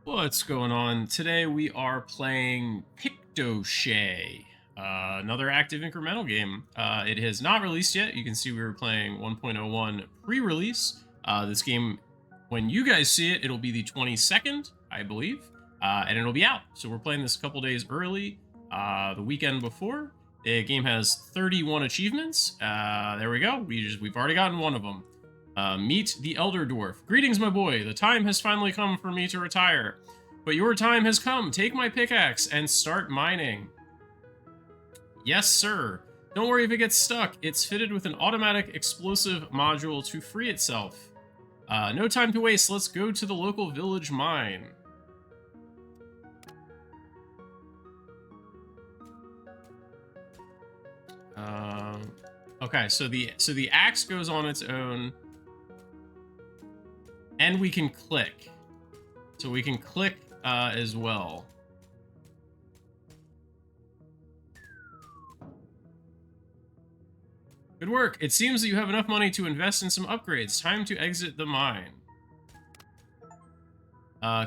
What's going on? Today we are playing Pickochet, another active incremental game. It has not released yet. You can see we were playing 1.01 pre-release. This game, when you guys see it, it'll be the 22nd, I believe, and it'll be out. So we're playing this a couple days early, the weekend before. The game has 31 achievements. There we go. We've already gotten one of them. Meet the Elder Dwarf. Greetings, my boy. The time has finally come for me to retire. But your time has come. Take my pickaxe and start mining. Yes, sir. Don't worry if it gets stuck. It's fitted with an automatic explosive module to free itself. No time to waste. Let's go to the local village mine. Okay, so the axe goes on its own. And we can click. So we can click as well. Good work. It seems that you have enough money to invest in some upgrades. Time to exit the mine.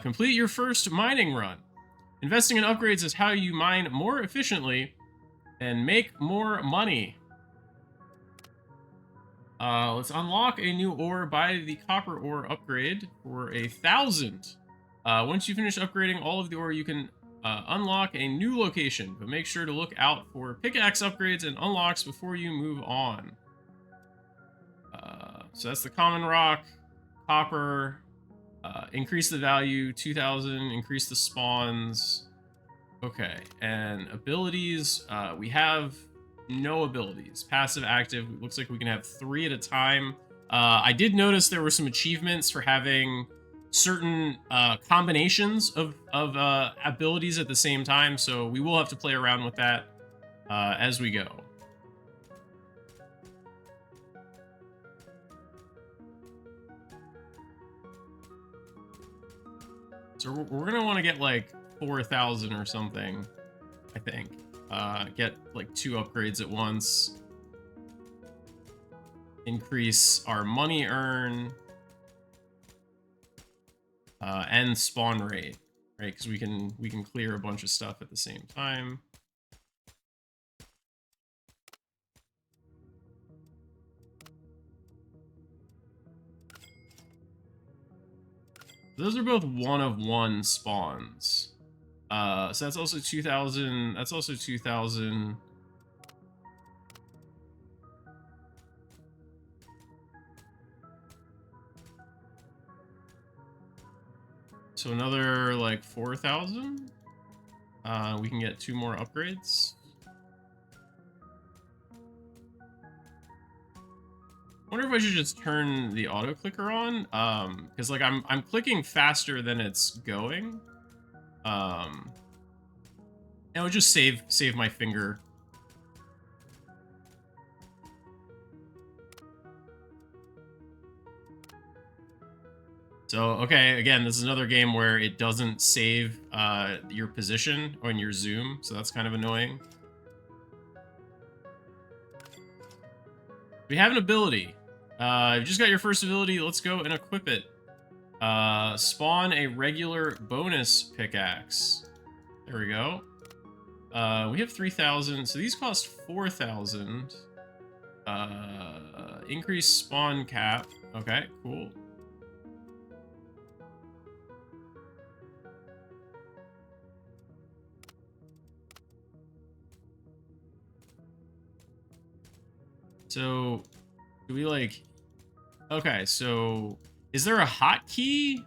Complete your first mining run. Investing in upgrades is how you mine more efficiently and make more money. Let's unlock a new ore. Buy the copper ore upgrade for 1,000. Once you finish upgrading all of the ore, you can unlock a new location, but make sure to look out for pickaxe upgrades and unlocks before you move on. So that's the common rock, copper, increase the value, 2,000, increase the spawns. Okay, and abilities, we have no abilities. Passive, active, looks like we can have 3 at a time. I did notice there were some achievements for having certain combinations of abilities at the same time, so we will have to play around with that as we go. So we're gonna want to get like 4,000 or something, I think. Get like 2 upgrades at once. Increase our money earn. And spawn rate, right? Because we can clear a bunch of stuff at the same time. Those are both 1 of 1 spawns. So that's also 2,000. That's also 2,000. So another like 4,000. We can get 2 more upgrades. Wonder if I should just turn the auto clicker on, because like I'm clicking faster than it's going. It would just save my finger. So, okay, again, this is another game where it doesn't save your position on your zoom, so that's kind of annoying. We have an ability. You've just got your first ability. Let's go and equip it. Spawn a regular bonus pickaxe. There we go. We have 3,000, so these cost 4,000. Increase spawn cap. Okay, cool. So, do we like... Okay, so is there a hotkey?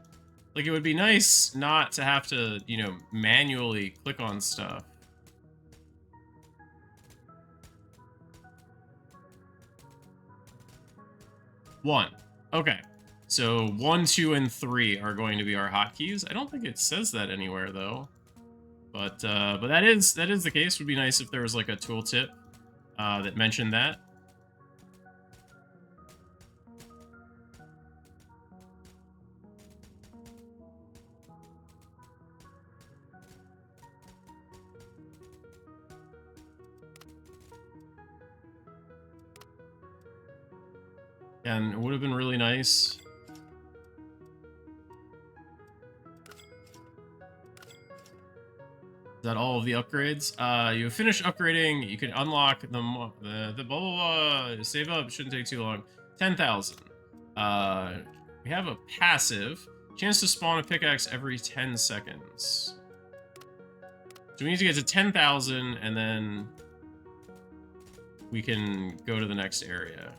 Like, it would be nice not to have to, you know, manually click on stuff. One. Okay. So 1, 2, and 3 are going to be our hotkeys. I don't think it says that anywhere though. But that is the case. It would be nice if there was like a tooltip that mentioned that. And it would have been really nice. that all of the upgrades? You finish upgrading. You can unlock the blah blah blah. Save up. Shouldn't take too long. 10,000. We have a passive. Chance to spawn a pickaxe every 10 seconds. So we need to get to 10,000, and then we can go to the next area.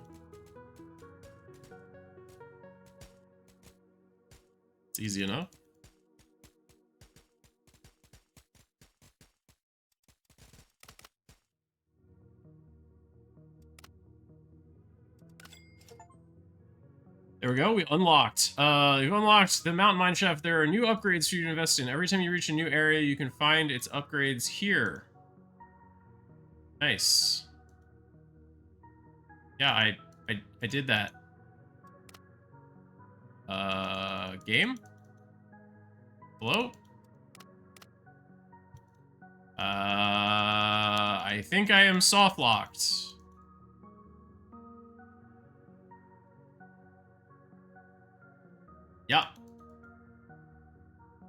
It's easy enough. There we go. We unlocked. We've unlocked the mountain mine shaft. There are new upgrades for you to invest in. Every time you reach a new area, you can find its upgrades here. Nice. Yeah, I did that. Game? Hello? I think I am soft locked. Yeah.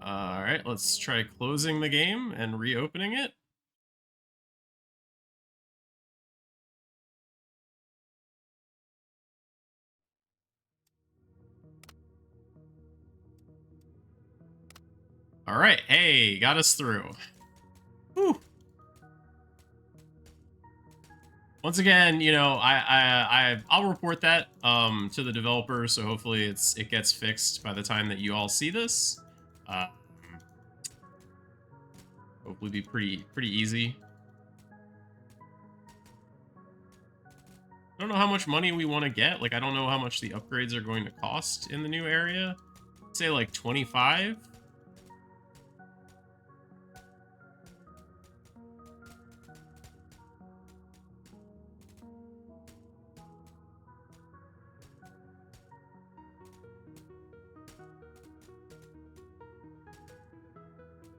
Alright, let's try closing the game and reopening it. Alright, hey, got us through. Whew. Once again, you know, I'll report that to the developer, so hopefully it gets fixed by the time that you all see this. Hopefully be pretty easy. I don't know how much money we want to get. Like, I don't know how much the upgrades are going to cost in the new area. Say like 25.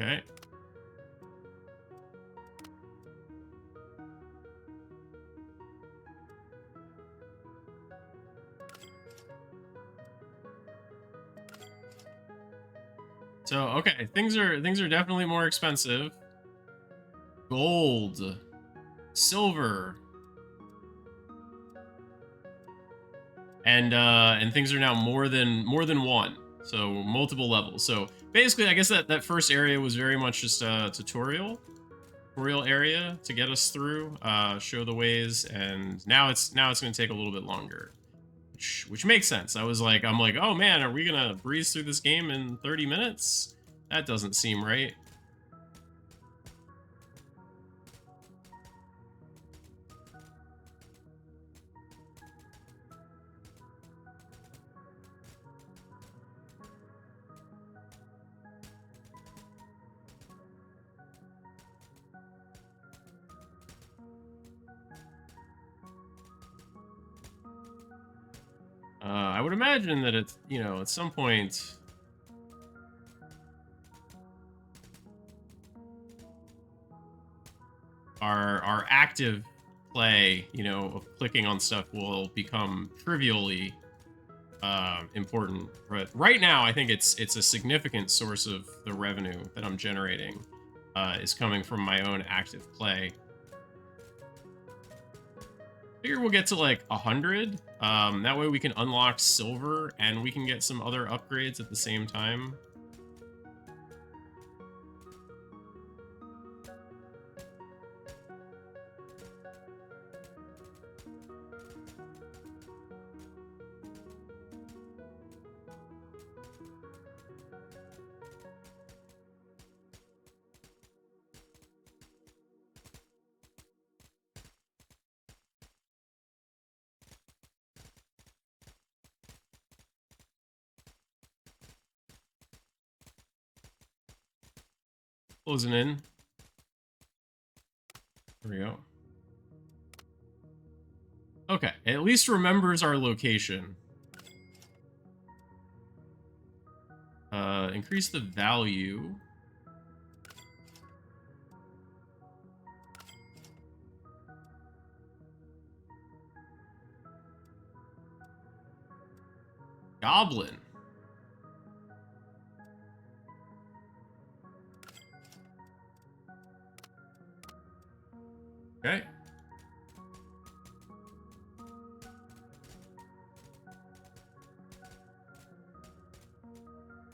Okay. So, okay, things are definitely more expensive. Gold, silver, and things are now more than one. So, multiple levels. So, basically, I guess that first area was very much just a tutorial area to get us through, show the ways, and now it's going to take a little bit longer. Which makes sense. I'm like, oh man, are we gonna breeze through this game in 30 minutes? That doesn't seem right. I would imagine that it's, you know, at some point our active play, you know, of clicking on stuff will become trivially important. But right now, I think it's a significant source of the revenue that I'm generating is coming from my own active play. Figure we'll get to like 100. That way we can unlock silver and we can get some other upgrades at the same time. Closing in. There we go. Okay, it at least remembers our location. Increase the value. Goblin. Okay.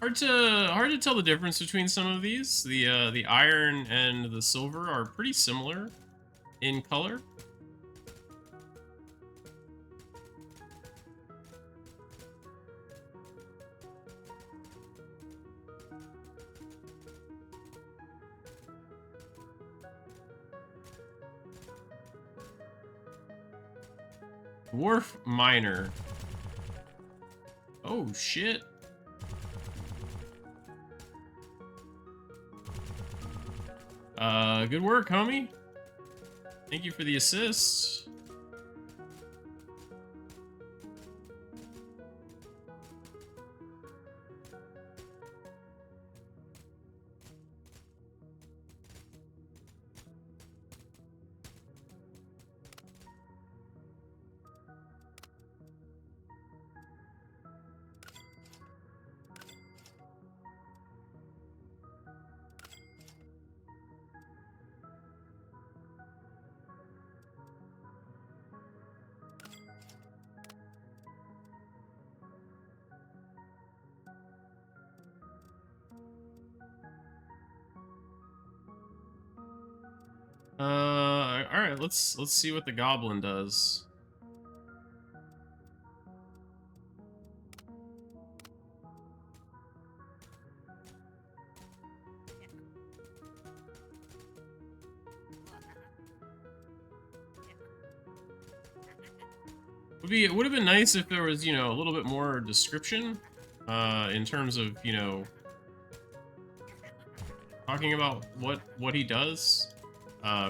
Hard to tell the difference between some of these. The iron and the silver are pretty similar in color. Dwarf miner. Oh shit. Good work, homie. Thank you for the assist. All right, let's see what the goblin does. It would have been nice if there was, a little bit more description, in terms of, talking about what he does,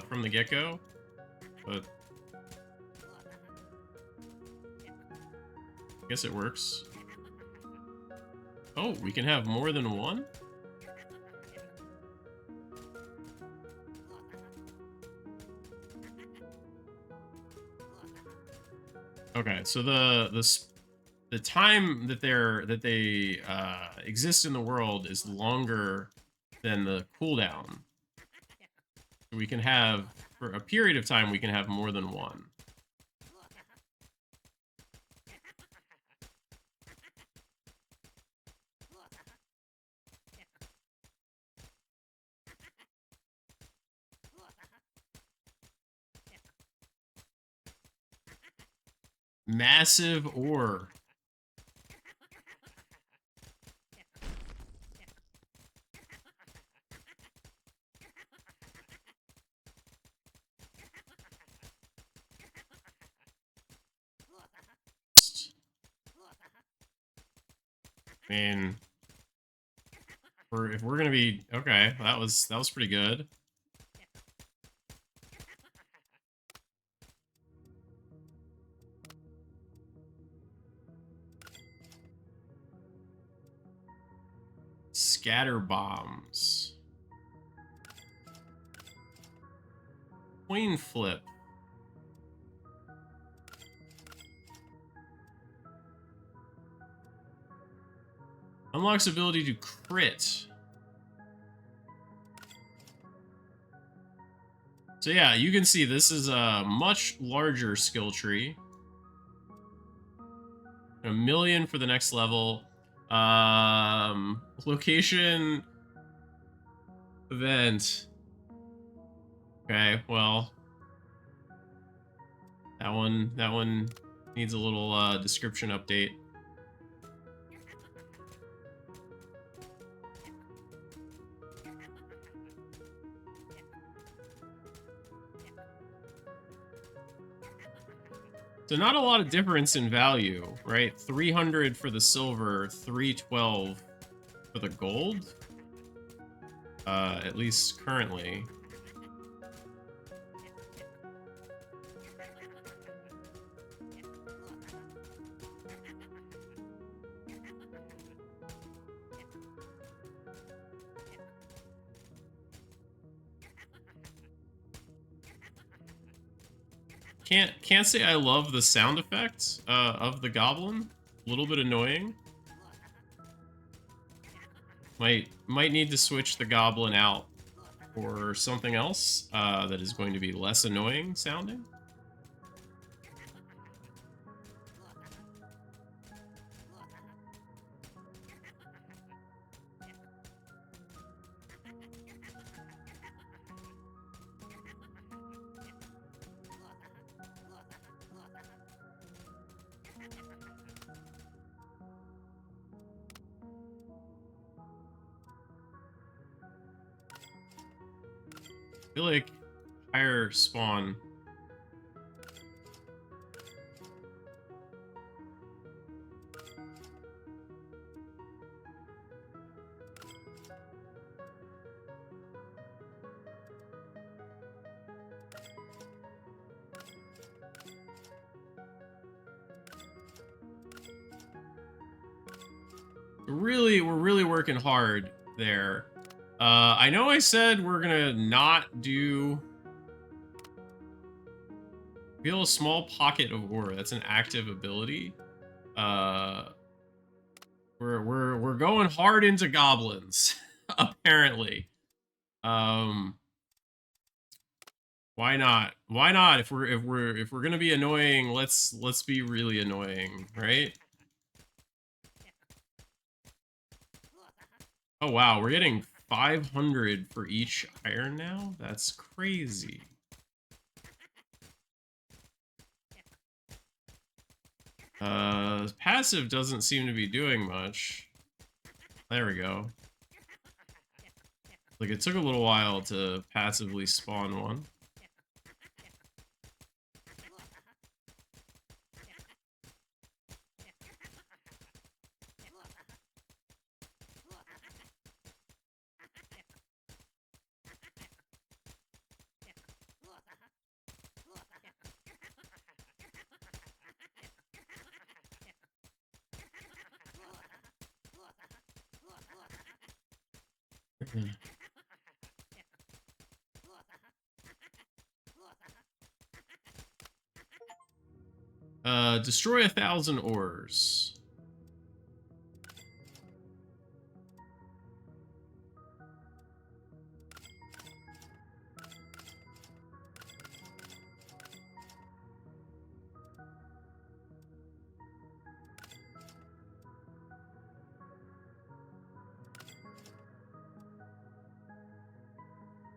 from the get-go, but I guess it works. Oh, we can have more than one? Okay, so the time that they exist in the world is longer than the cooldown. We can have, for a period of time, we can have more than one. Massive ore. I mean, if we're gonna be okay, that was pretty good. Scatter bombs. Coin flip. Unlocks ability to crit. So yeah, you can see this is a much larger skill tree. 1 million for the next level. Location event. Okay, well, that one needs a little description update. So not a lot of difference in value, right? 300 for the silver, 312 for the gold. At least currently. Can't say I love the sound effects of the goblin. A little bit annoying. Might need to switch the goblin out or something else that is going to be less annoying sounding. I feel like higher spawn. We're really working hard there. I know I said we're gonna not do. Feel a small pocket of ore. That's an active ability. We're going hard into goblins, apparently. Why not? Why not? If we're gonna be annoying, let's be really annoying, right? Oh wow, we're getting 500 for each iron now? That's crazy. Passive doesn't seem to be doing much. There we go. Like, it took a little while to passively spawn one. Destroy 1,000 ores.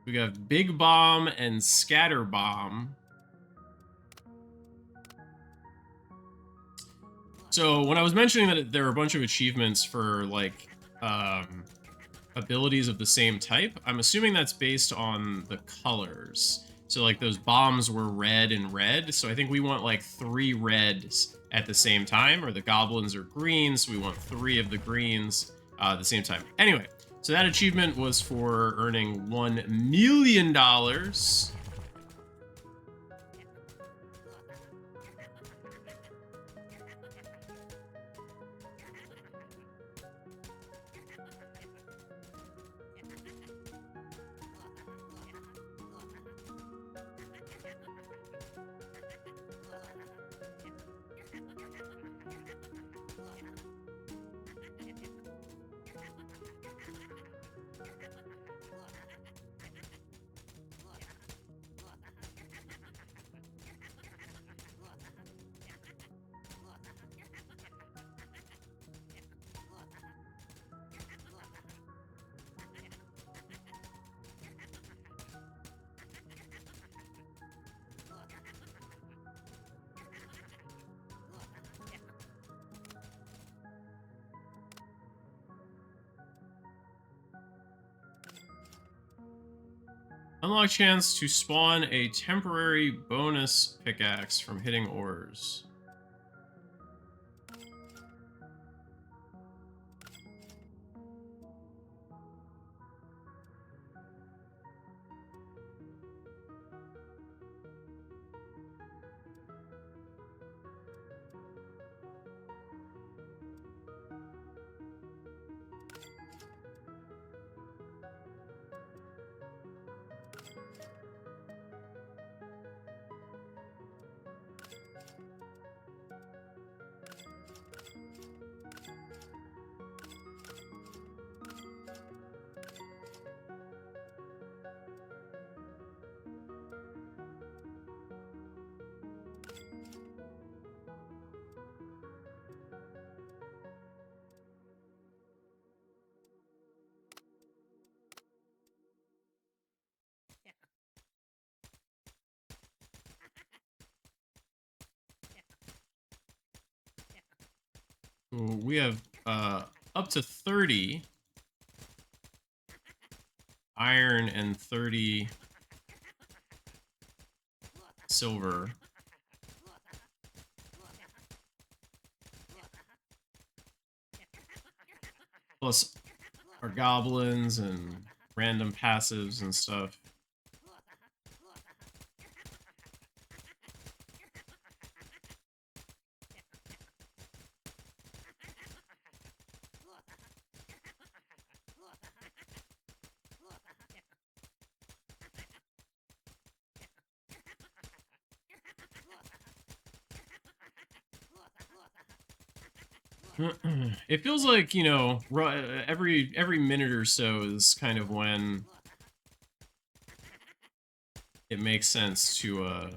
We got Big Bomb and Scatter Bomb. So when I was mentioning that there are a bunch of achievements for like abilities of the same type, I'm assuming that's based on the colors. So like those bombs were red and red, so I think we want like 3 reds at the same time, or the goblins are green, so we want 3 of the greens at the same time. Anyway, so that achievement was for earning $1 million. Unlock chance to spawn a temporary bonus pickaxe from hitting ores. We have up to 30 iron and 30 silver. Plus our goblins and random passives and stuff. It feels like, you know, every minute or so is kind of when it makes sense to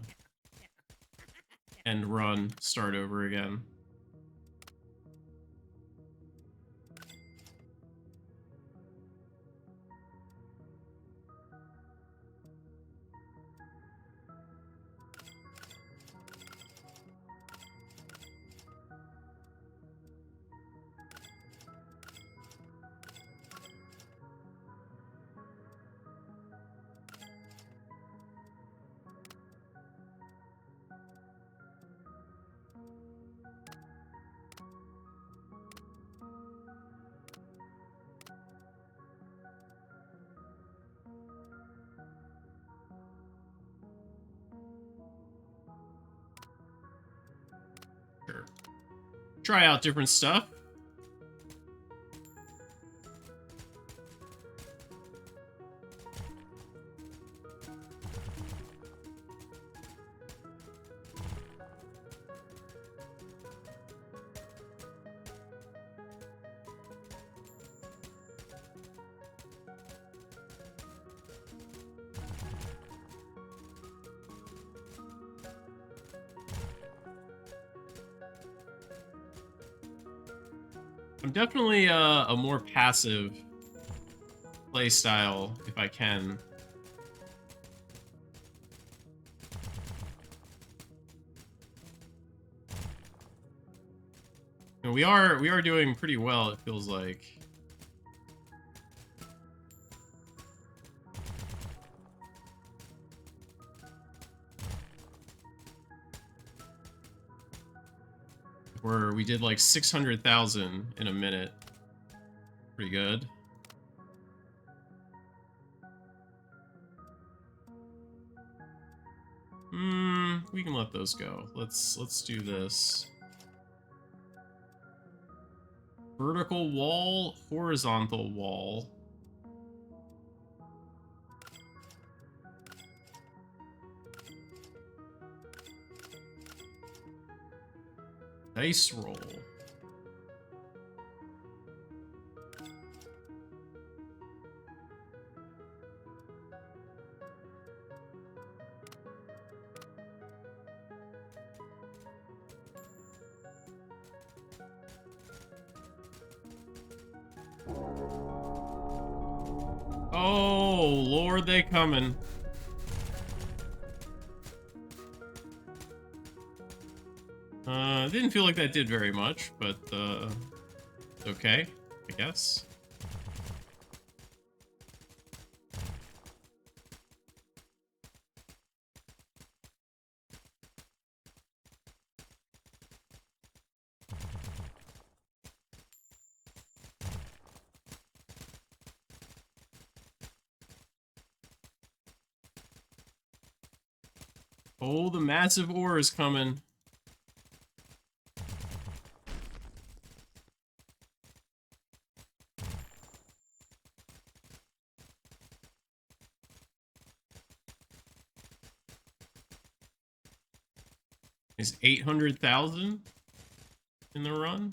end run, start over again. Sure. Try out different stuff. I'm definitely a more passive play style if I can. And we are doing pretty well, it feels like. We did like 600,000 in a minute. Pretty good. We can let those go. Let's do this. Vertical wall, horizontal wall. Dice roll. Oh, Lord, they coming. Didn't feel like that did very much, but, okay, I guess. Oh, the massive ore is coming. Is 800,000 in the run?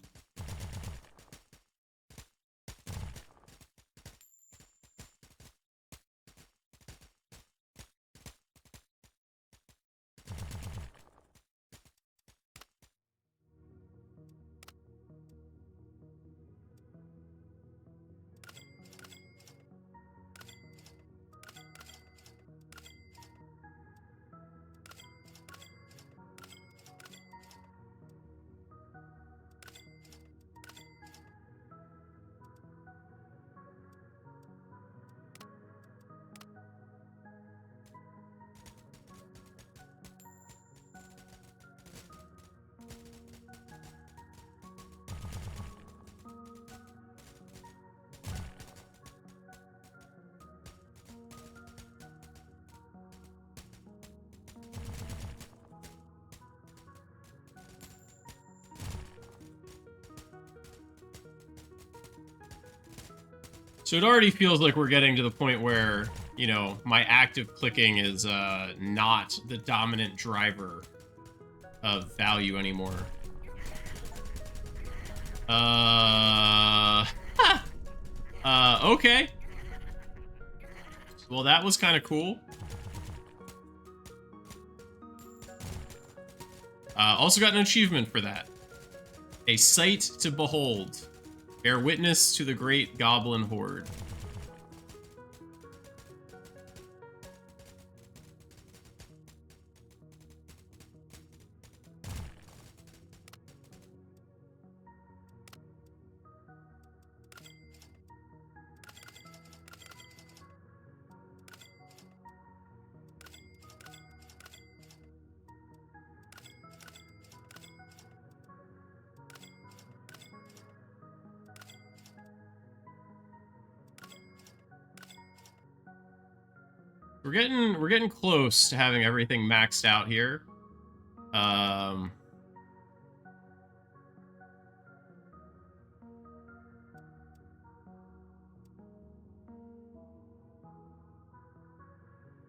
So it already feels like we're getting to the point where, you know, my active clicking is not the dominant driver of value anymore. Okay. Well, that was kind of cool. Also got an achievement for that. A sight to behold. Bear witness to the great goblin horde. We're getting close to having everything maxed out here.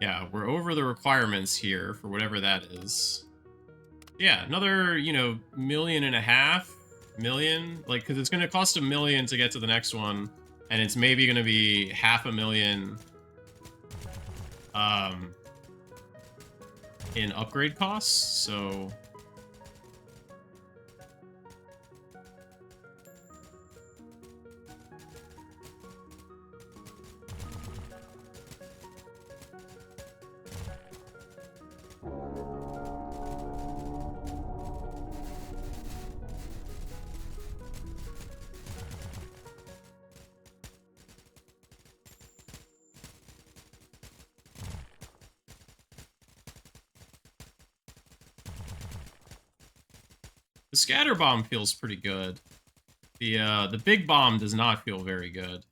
Yeah, we're over the requirements here for whatever that is. Yeah, another, you know, million, like, because it's going to cost $1 million to get to the next one, and it's maybe going to be $500,000 in upgrade costs, so the scatter bomb feels pretty good. The big bomb does not feel very good,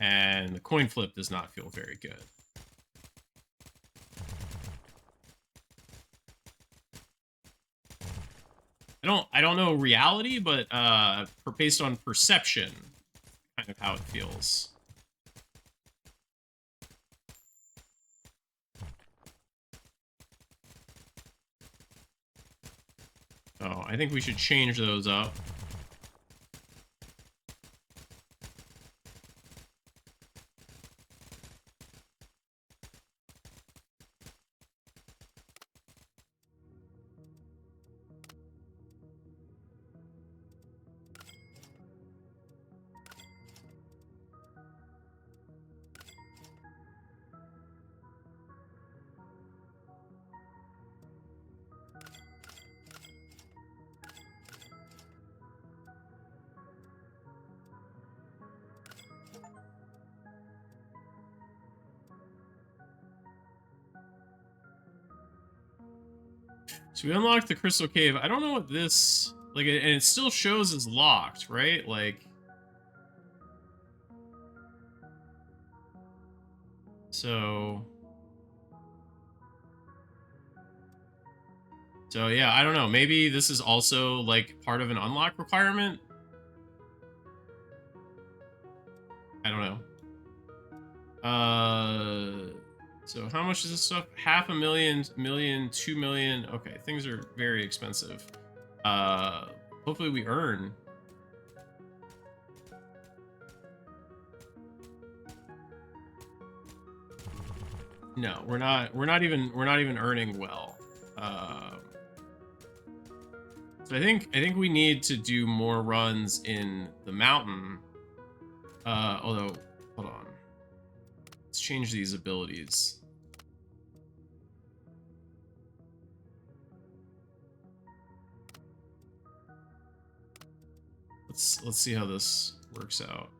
and the coin flip does not feel very good. I don't know reality, but based on perception, kind of how it feels. Oh, I think we should change those up. So we unlocked the crystal cave. I don't know what this, like, and it still shows as locked, right? Like, so yeah, I don't know. Maybe this is also like part of an unlock requirement. I don't know. So how much is this stuff? $500,000, million, 2 million. Okay, things are very expensive. Hopefully we earn. No, we're not even earning well. So I think we need to do more runs in the mountain. Although, hold on. Let's change these abilities. Let's see how this works out.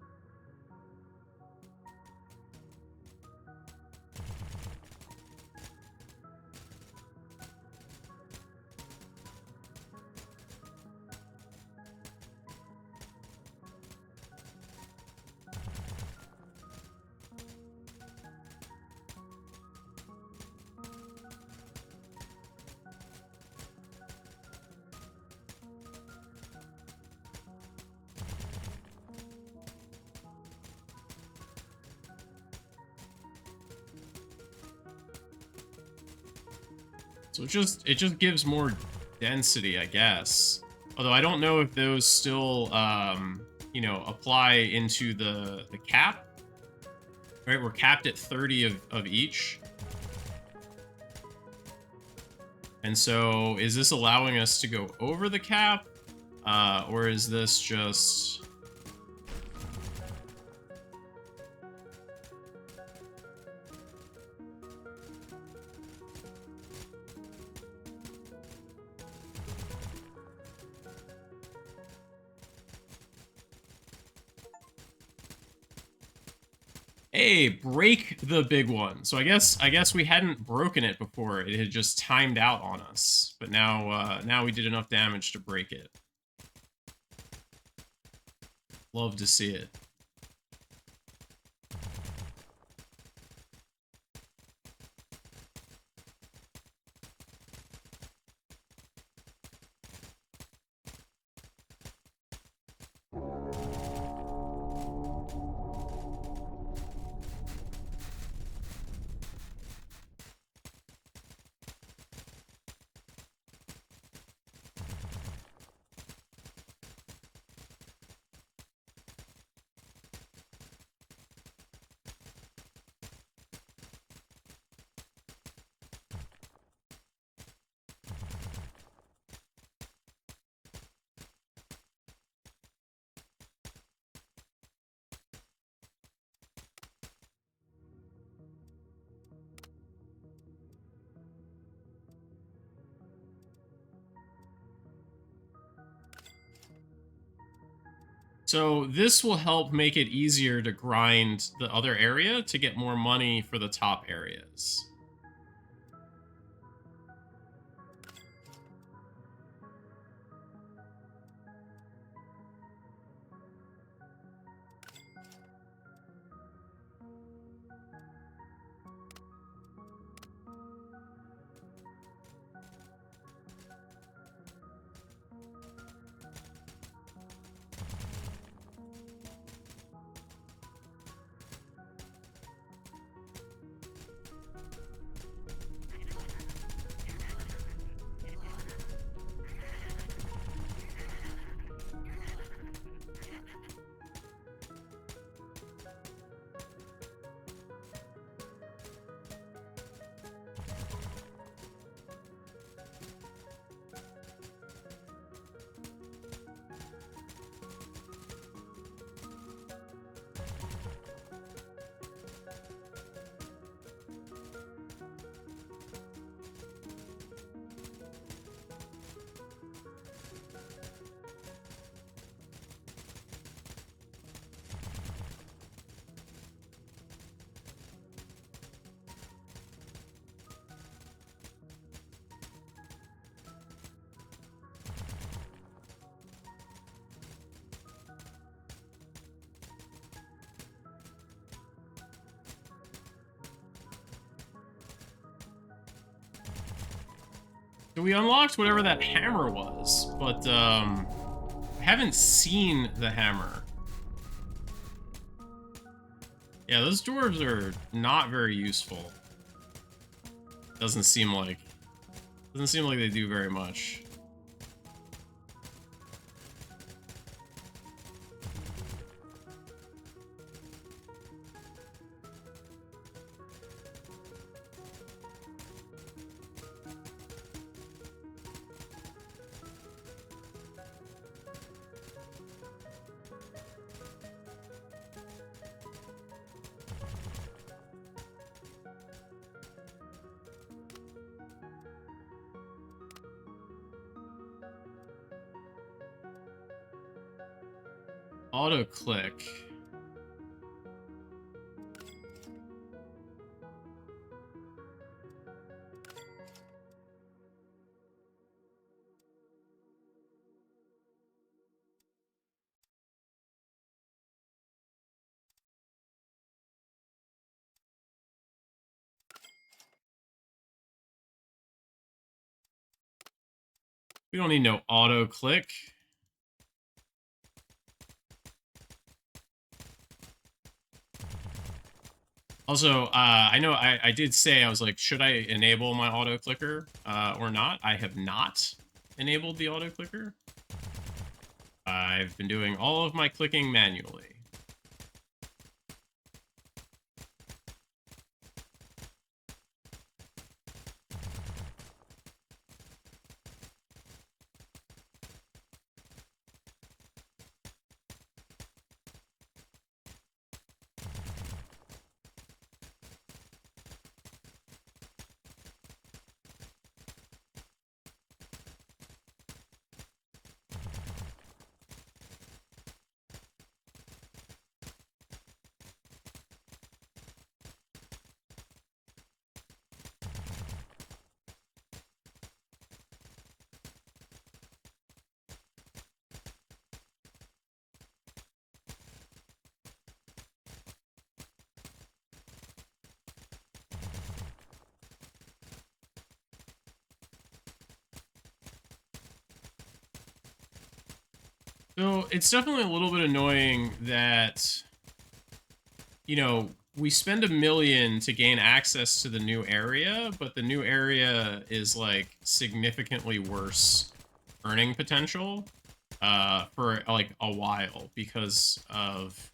So it just gives more density, I guess. Although I don't know if those still you know, apply into the cap. Right, we're capped at 30 of each. And so is this allowing us to go over the cap? Or is this just... Hey, break the big one. So I guess we hadn't broken it before. It had just timed out on us. But now we did enough damage to break it. Love to see it. So this will help make it easier to grind the other area to get more money for the top areas. So we unlocked whatever that hammer was, but I haven't seen the hammer. Yeah, those dwarves are not very useful. Doesn't seem like they do very much. Auto click. We don't need no auto click. Also, I know I did say, I was like, should I enable my auto clicker or not? I have not enabled the auto clicker. I've been doing all of my clicking manually. So it's definitely a little bit annoying that, you know, we spend $1 million to gain access to the new area, but the new area is like significantly worse earning potential for like a while because of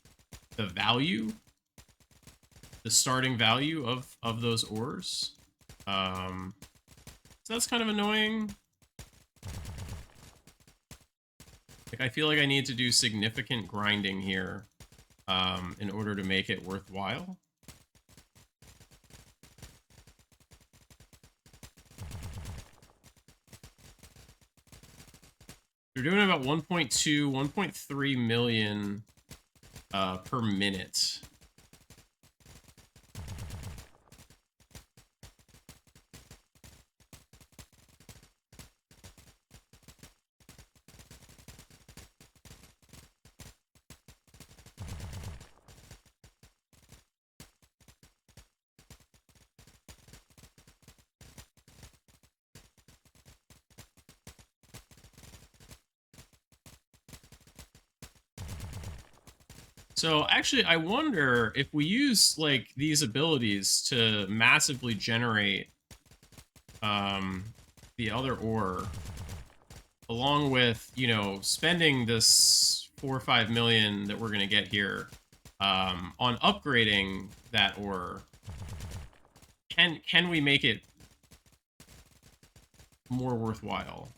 the value, the starting value of those ores. So that's kind of annoying. Like, I feel like I need to do significant grinding here in order to make it worthwhile. We're doing about 1.2, 1.3 million per minute. So actually, I wonder if we use like these abilities to massively generate the other ore, along with, you know, spending this 4 or 5 million that we're gonna get here on upgrading that ore. Can we make it more worthwhile?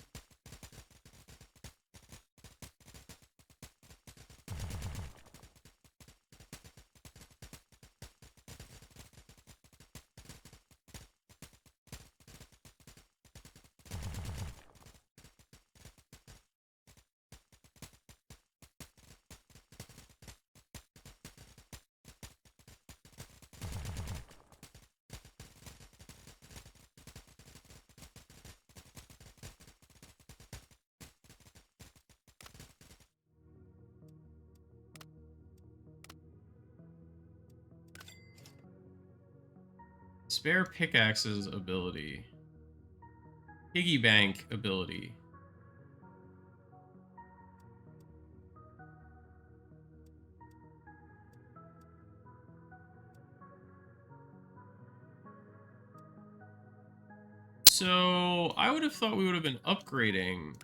Spare pickaxes ability. Piggy bank ability. So I would have thought we would have been upgrading.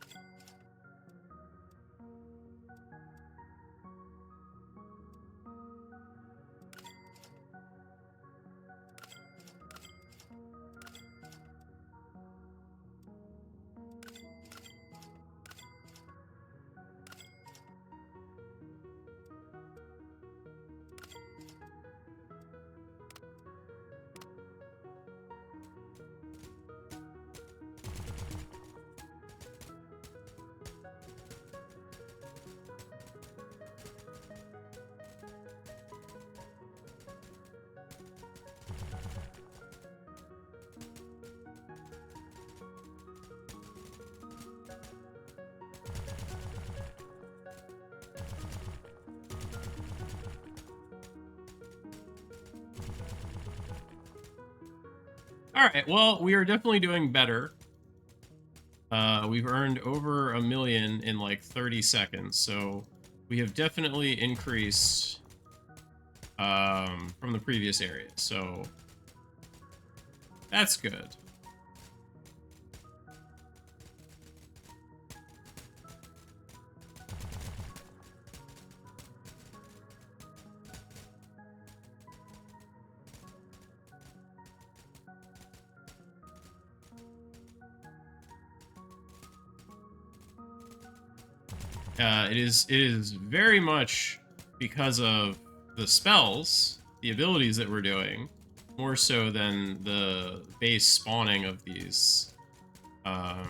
All right, well, we are definitely doing better. We've earned over 1 million in like 30 seconds, so we have definitely increased from the previous area. So that's good. It is very much because of the spells, the abilities that we're doing, more so than the base spawning of these. But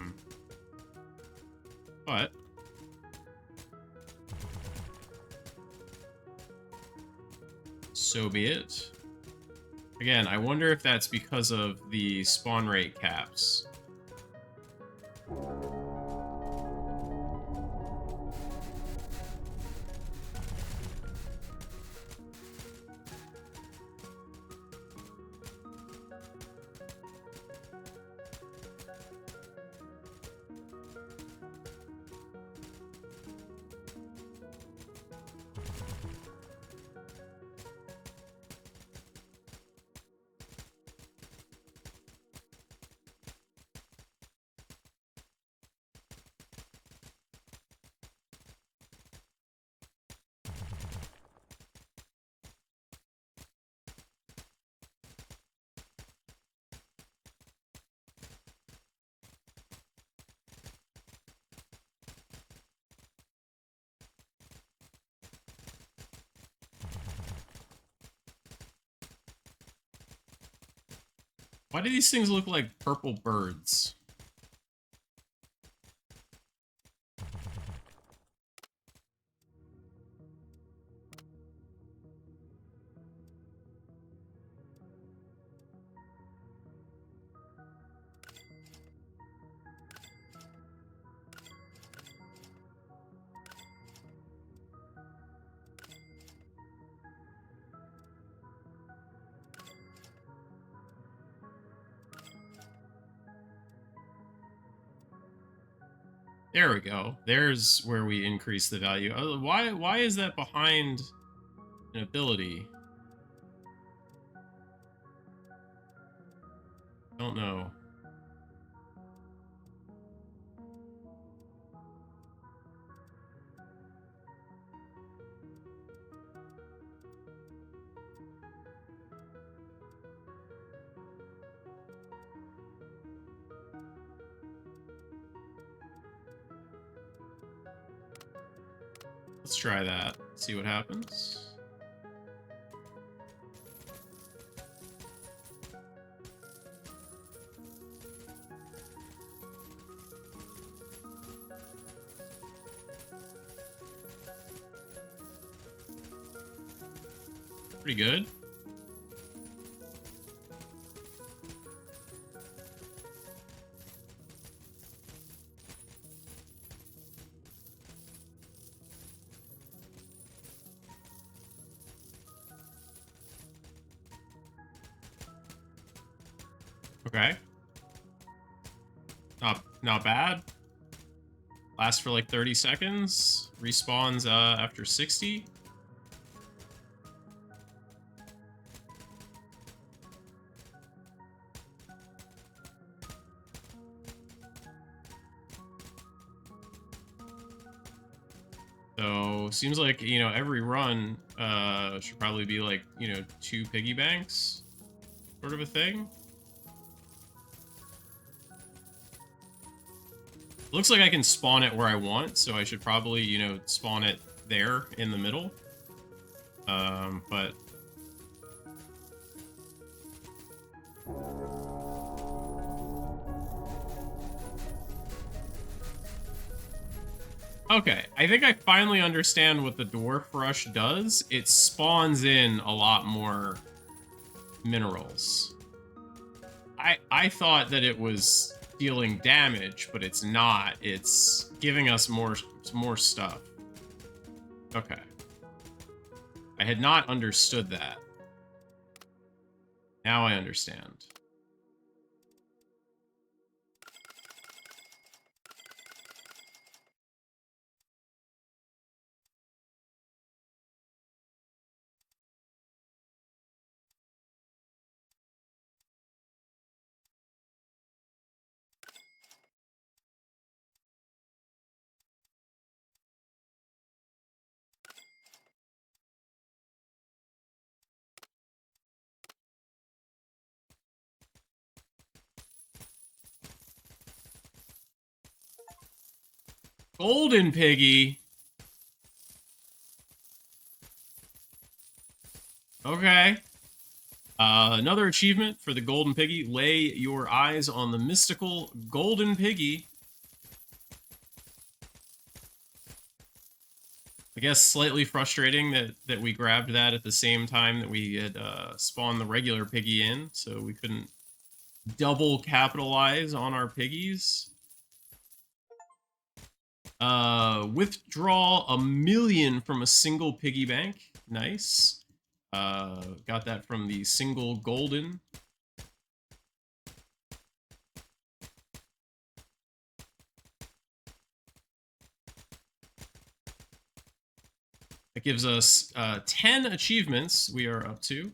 so be it. Again, I wonder if that's because of the spawn rate caps. Why do these things look like purple birds? There we go. There's where we increase the value. Why is that behind an ability? Don't know. Let's try that. See what happens. Pretty good. Okay. Not bad. Lasts for like 30 seconds. Respawns after 60. So seems like, you know, every run should probably be like, you know, 2 piggy banks sort of a thing. Looks like I can spawn it where I want, so I should probably, you know, spawn it there in the middle. But okay, I think I finally understand what the dwarf rush does. It spawns in a lot more minerals. I thought that it was dealing damage, but it's not. It's giving us more stuff. Okay. I had not understood that. Now I understand. Golden piggy. Okay. Another achievement for the golden piggy. Lay your eyes on the mystical golden piggy. I guess slightly frustrating that we grabbed that at the same time that we had spawned the regular piggy in, so we couldn't double capitalize on our piggies. Withdraw 1,000,000 from a single piggy bank. Nice. Got that from the single golden. That gives us 10 achievements we are up to.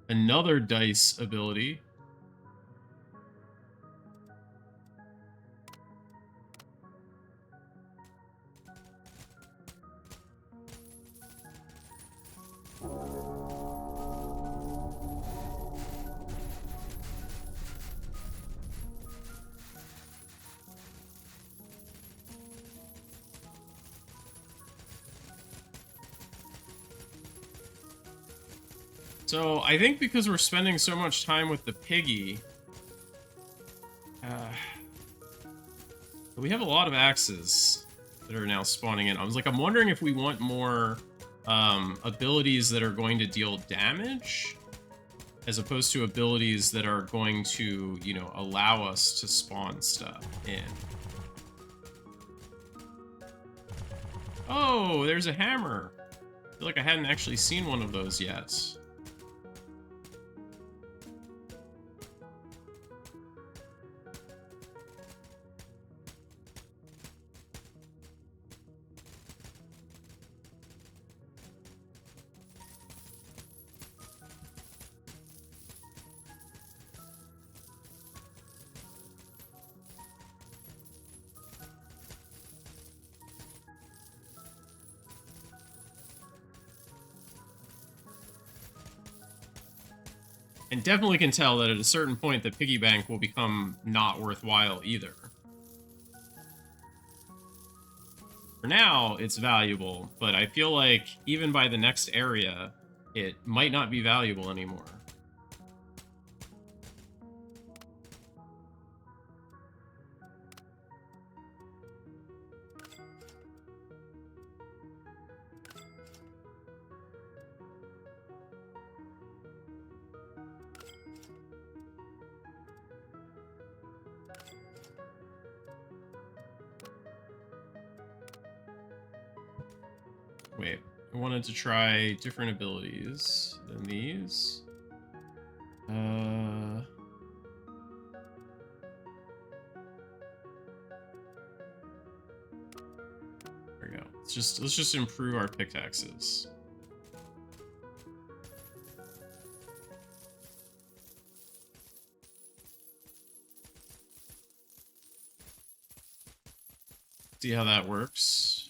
Another dice ability. So I think because we're spending so much time with the piggy, we have a lot of axes that are now spawning in. I'm wondering if we want more abilities that are going to deal damage, as opposed to abilities that are going to, you know, allow us to spawn stuff in. Oh, there's a hammer. I feel like I hadn't actually seen one of those yet. And definitely can tell that at a certain point the piggy bank will become not worthwhile either. For now, it's valuable, but I feel like even by the next area, it might not be valuable anymore. Wait, I wanted to try different abilities than these. There we go. Let's just improve our pickaxes. See how that works.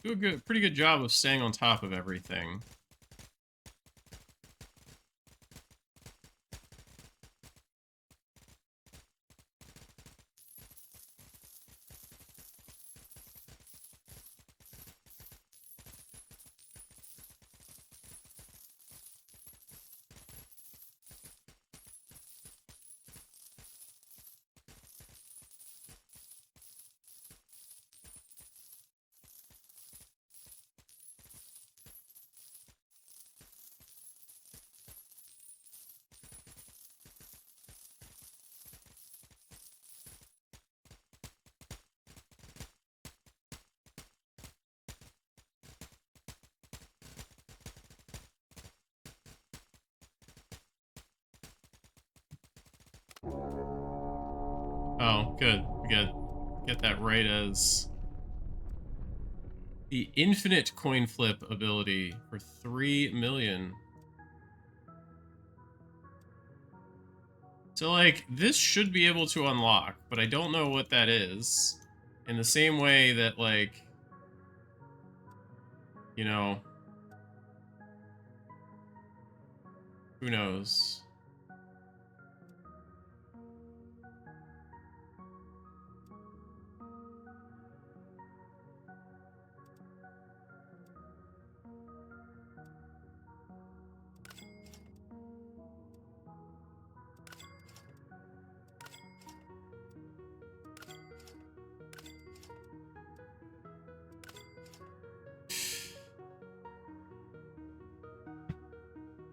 do a pretty good job of staying on top of everything. Oh, good. We get that right as the infinite coin flip ability for 3 million. So, like, this should be able to unlock, but I don't know what that is. In the same way that, like, you know, who knows?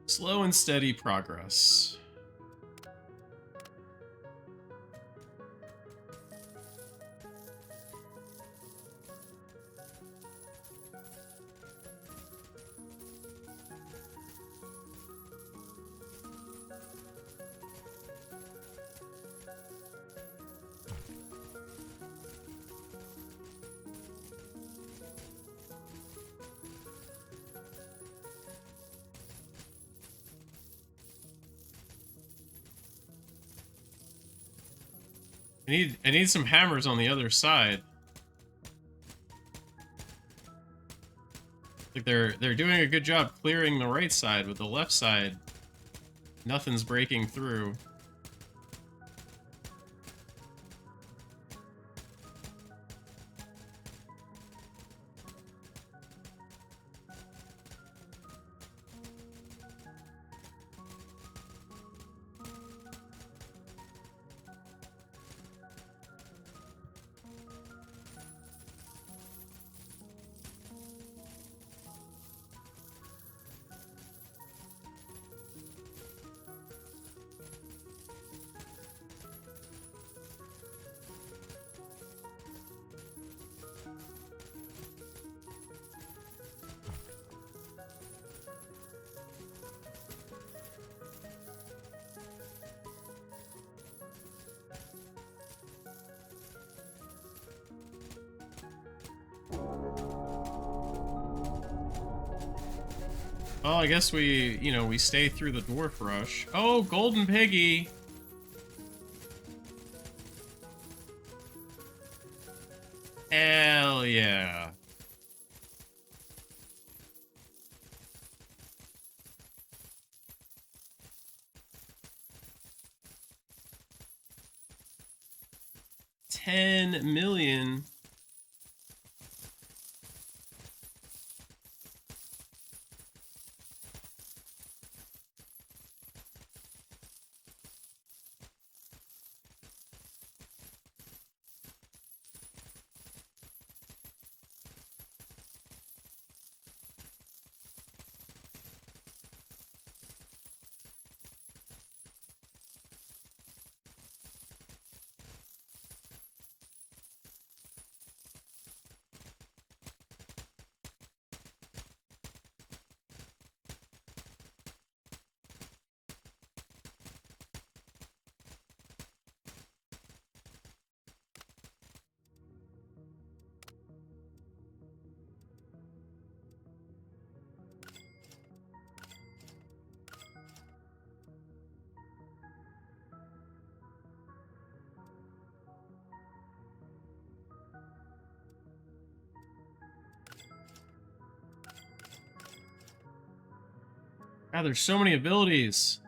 Slow and steady progress. I need some hammers on the other side. Like they're doing a good job clearing the right side, with the left side, nothing's breaking through. Well, I guess we stay through the dwarf rush. Oh, golden piggy! Hell yeah. $10 million. God, there's so many abilities.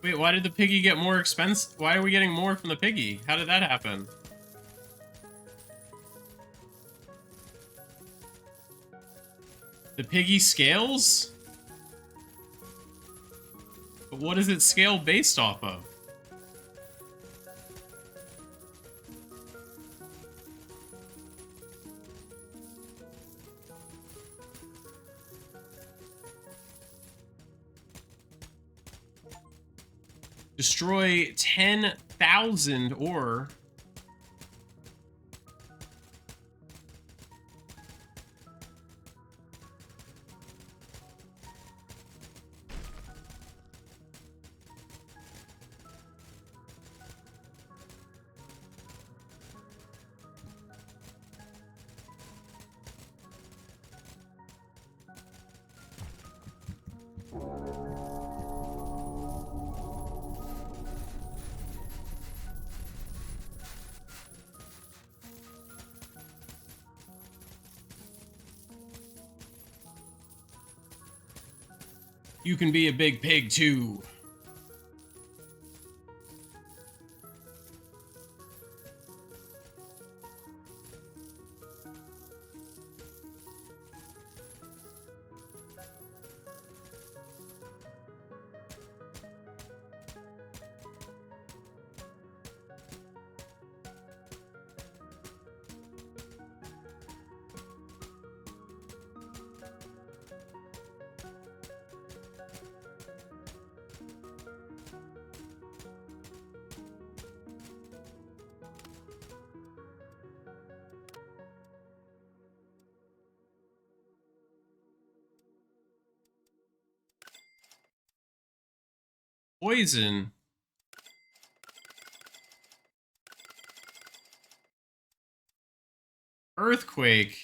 Wait, why did the piggy get more expensive? Why are we getting more from the piggy? How did that happen? The piggy scales? But what is it scale based off of? Destroy 10,000 ore. You can be a big pig too. Poison. Earthquake.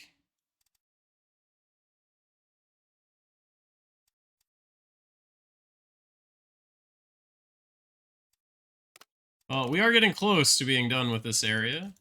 Well, we are getting close to being done with this area.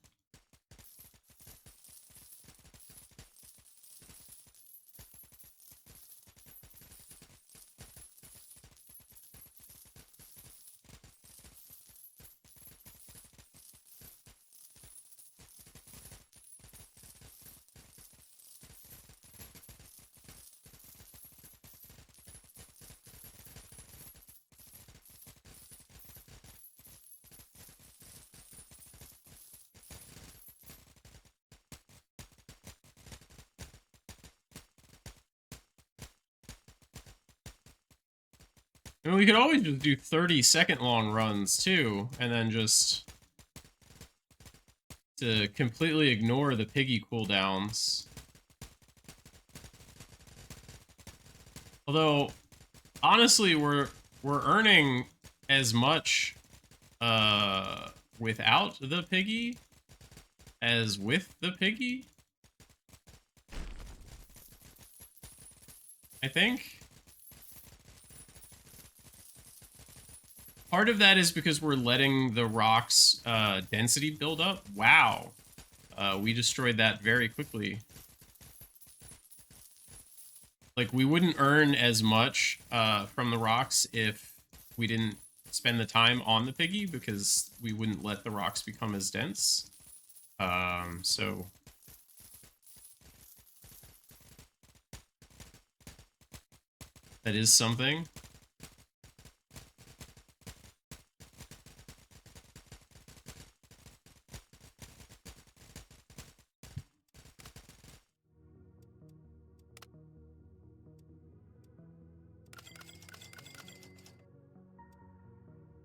I mean, we could always just do 30-second long runs too, and then just to completely ignore the piggy cooldowns. Although, honestly, we're earning as much without the piggy as with the piggy, I think. Part of that is because we're letting the rocks density build up. Wow. We destroyed that very quickly. Like, we wouldn't earn as much from the rocks if we didn't spend the time on the piggy, because we wouldn't let the rocks become as dense. So that is something.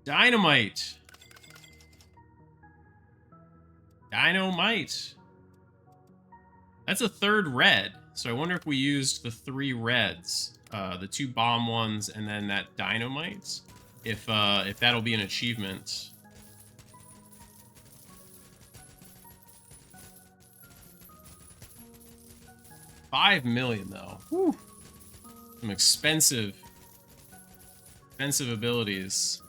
Dynamite. Dynamite. That's a third red. So I wonder if we used the 3 reds, the 2 bomb ones, and then that dynamite, if that'll be an achievement. $5 million though. Whew. Some expensive abilities.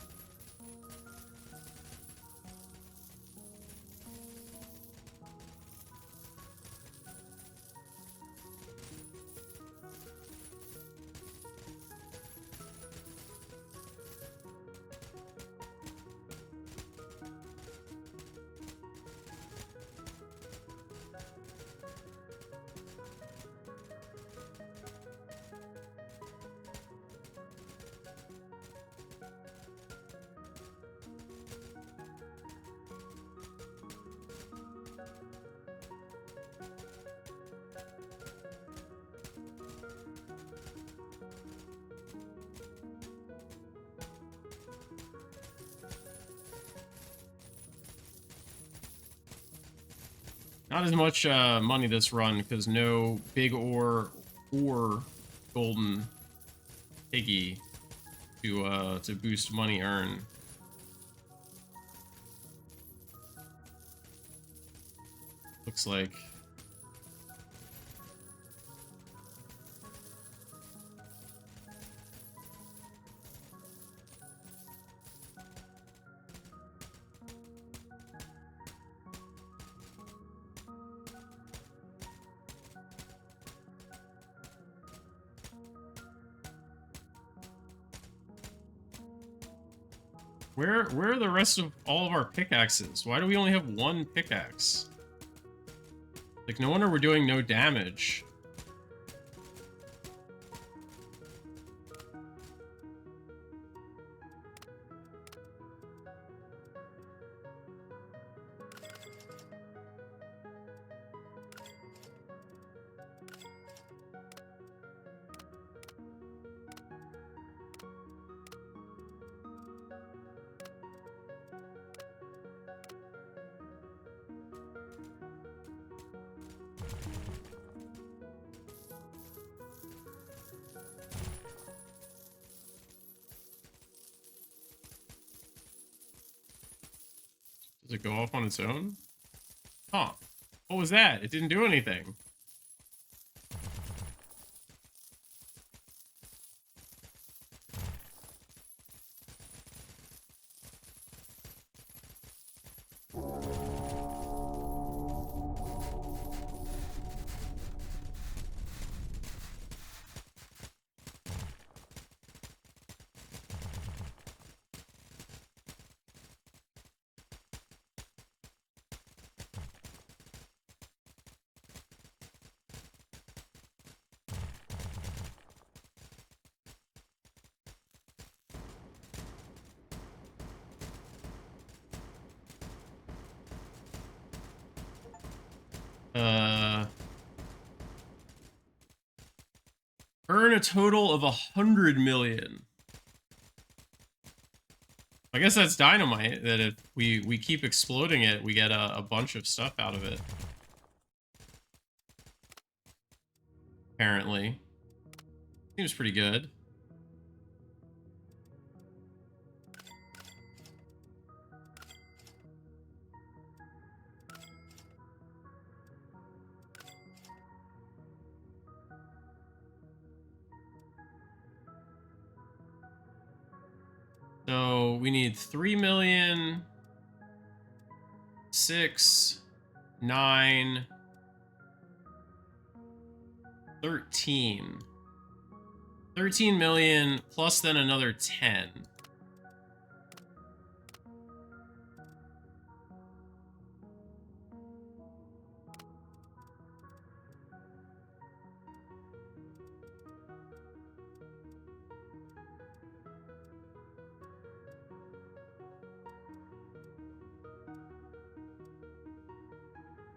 Not as much money this run because no big ore or golden piggy to boost money earn. Looks like. Where are the rest of all of our pickaxes? Why do we only have 1 pickaxe? Like, no wonder we're doing no damage. Does it go off on its own? Huh. What was that? It didn't do anything. Earn a total of 100 million. I guess that's dynamite, that if we keep exploding it, we get a bunch of stuff out of it. Apparently. Seems pretty good. So we need 3 million, 6, 9, 13. 13 million plus then another 10.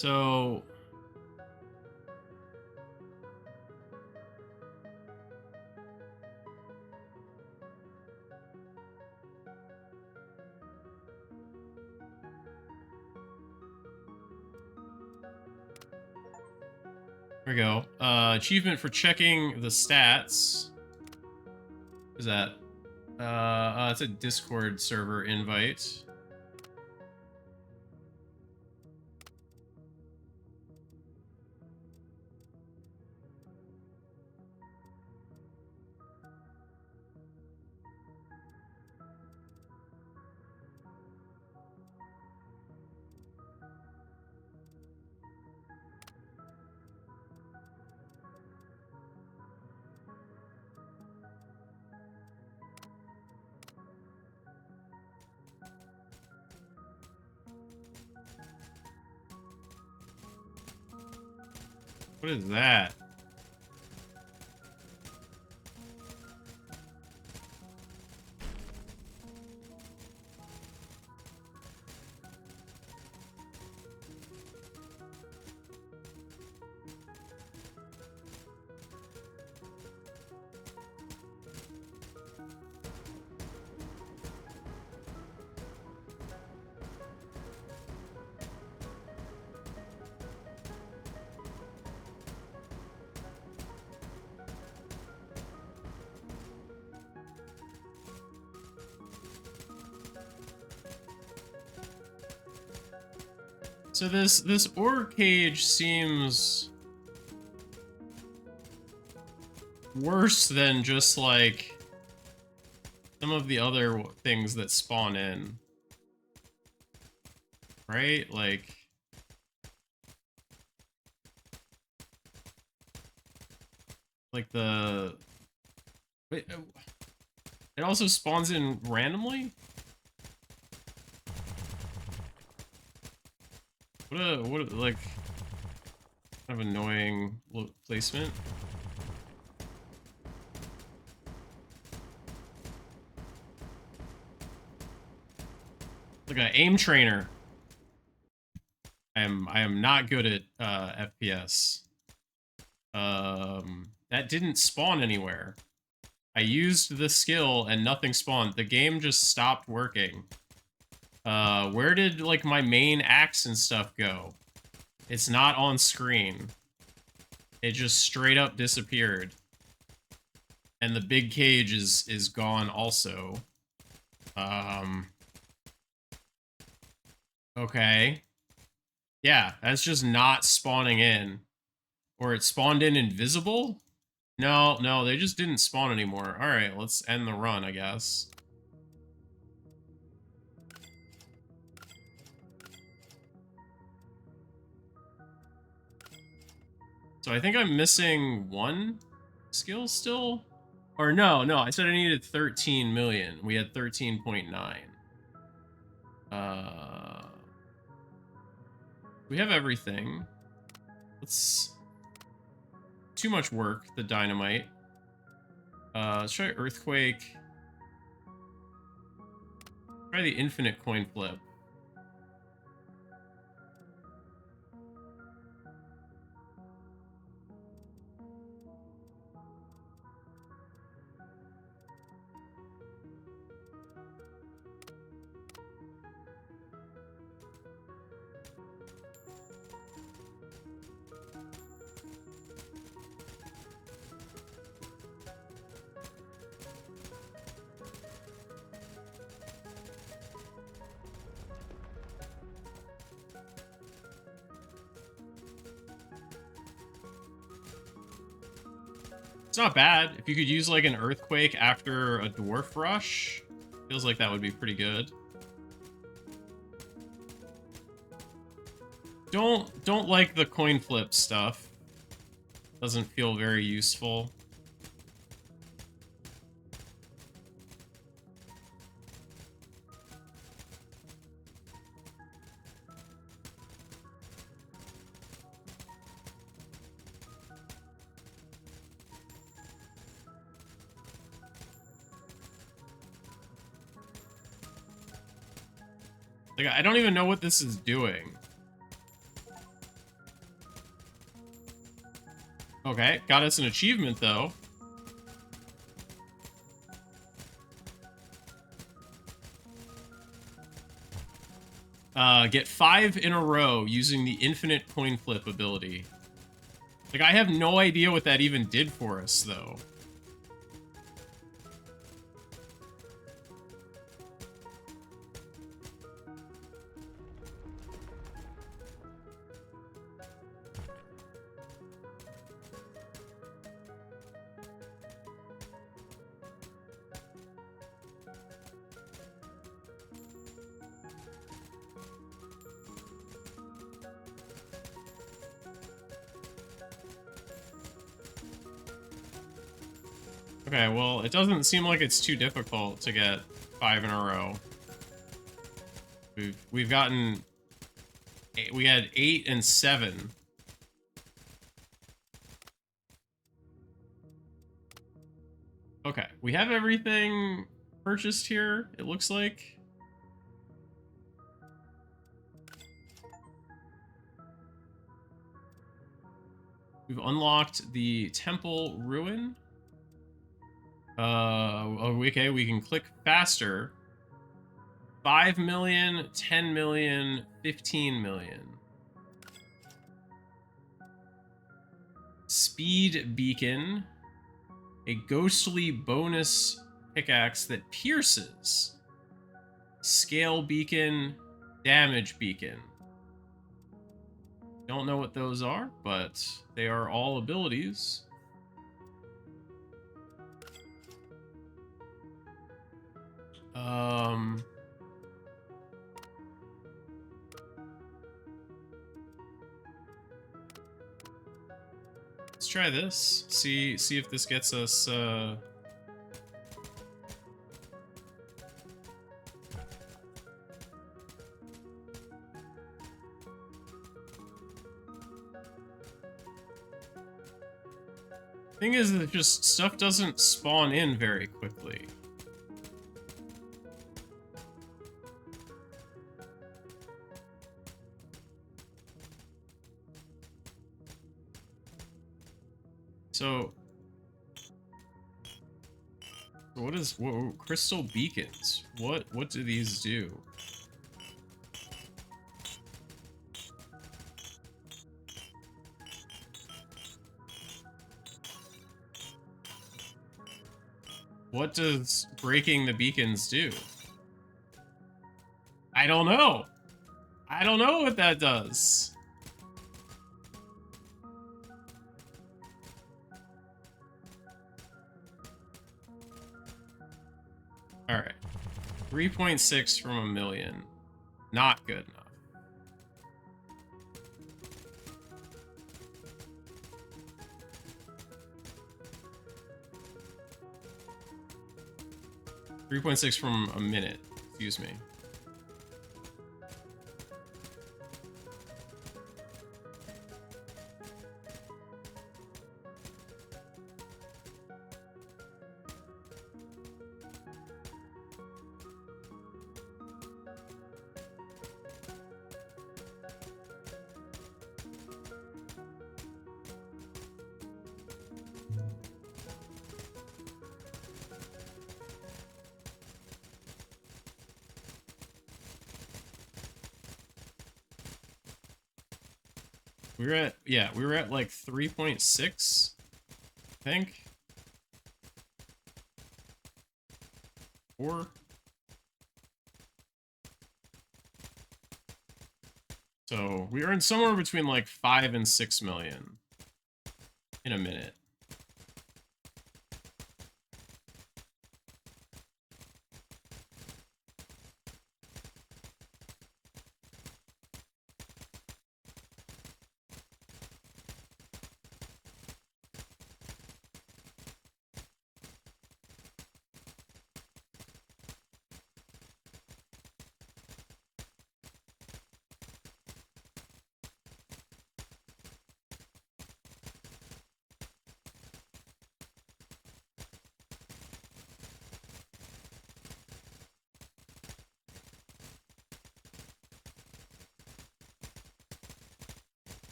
So There we go. Achievement for checking the stats. What is that? It's a Discord server invite. What is that? So this ore cage seems worse than just like some of the other things that spawn in. Right? Like the wait, it also spawns in randomly? What like kind of annoying placement. Like an aim trainer. I am not good at FPS. That didn't spawn anywhere. I used the skill and nothing spawned. The game just stopped working. Where did like my main axe and stuff go? It's not on screen. It just straight up disappeared. And the big cage is gone also. Okay. Yeah, that's just not spawning in. Or it spawned in invisible? No, they just didn't spawn anymore. Alright, let's end the run, I guess. So I think I'm missing one skill still? Or no, I said I needed 13 million. We had 13.9. We have everything. Let's... Too much work, the dynamite. Let's try earthquake. Try the infinite coin flip. It's not bad. If you could use like an earthquake after a dwarf rush, feels like that would be pretty good. Don't like the coin flip stuff. Doesn't feel very useful. Like, I don't even know what this is doing. Okay, got us an achievement, though. Get 5 in a row using the infinite coin flip ability. Like, I have no idea what that even did for us, though. Okay, well, it doesn't seem like it's too difficult to get 5 in a row. We've gotten... We had 8 and 7. Okay, we have everything purchased here, it looks like. We've unlocked the temple ruin. Okay, we can click faster. 5 million, 10 million, 15 million. Speed beacon. A ghostly bonus pickaxe that pierces. Scale beacon, damage beacon. Don't know what those are, but they are all abilities. Let's try this. See if this gets us Thing is that just stuff doesn't spawn in very quickly. So what is crystal beacons? What do these do? What does breaking the beacons do? I don't know. I don't know what that does. All right. 3.6 from a million. Not good enough. $3.6 from a minute. Excuse me. We were at like 3.6, I think. 4. So we earned somewhere between like 5 and 6 million in a minute.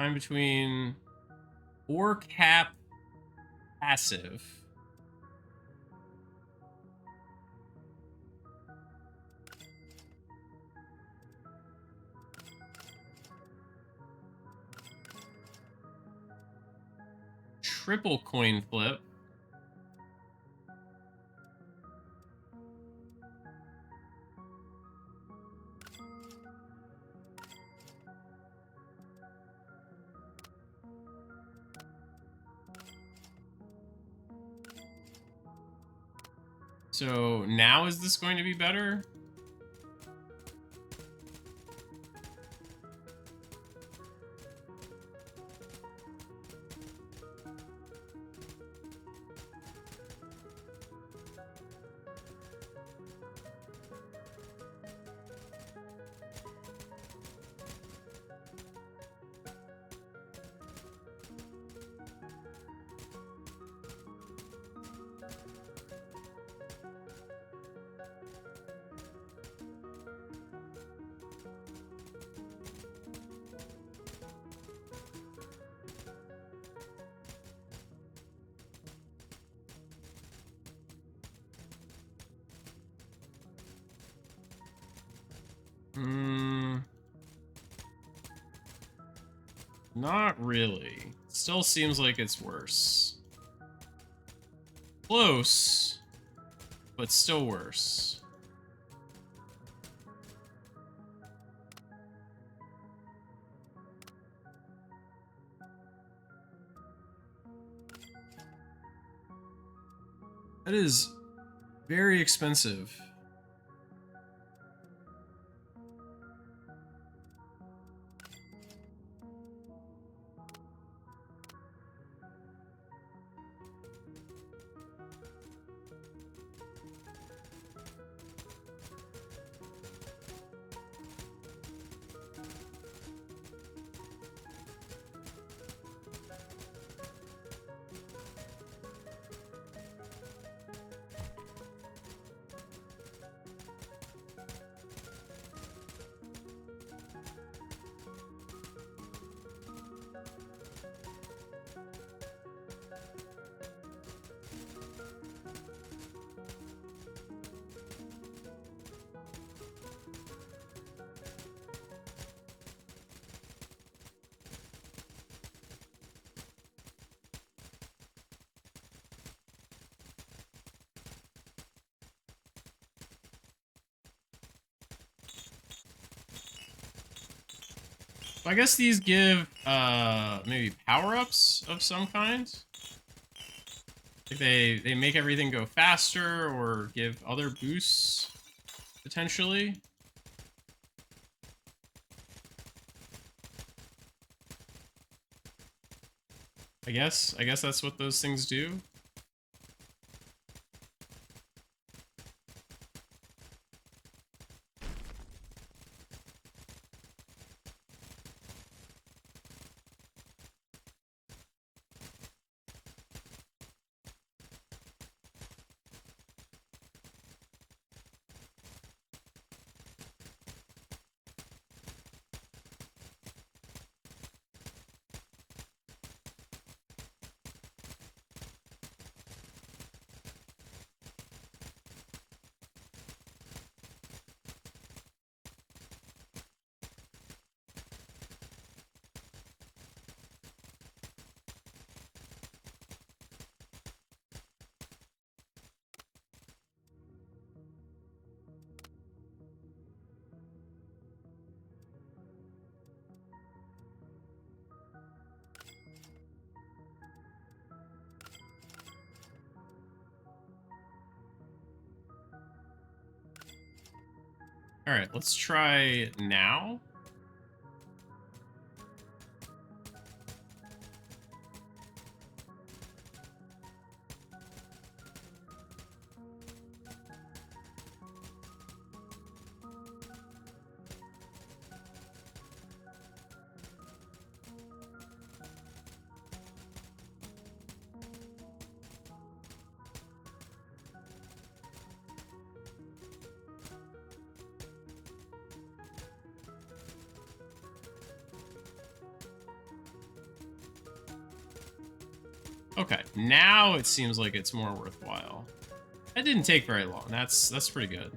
Time between or cap passive. Triple coin flip. So now is this going to be better? Not really. Still seems like it's worse. Close, but still worse. That is very expensive. I guess these give maybe power-ups of some kind. Like they make everything go faster or give other boosts potentially. I guess that's what those things do. All right, let's try now. Okay, now it seems like it's more worthwhile. That didn't take very long. That's pretty good.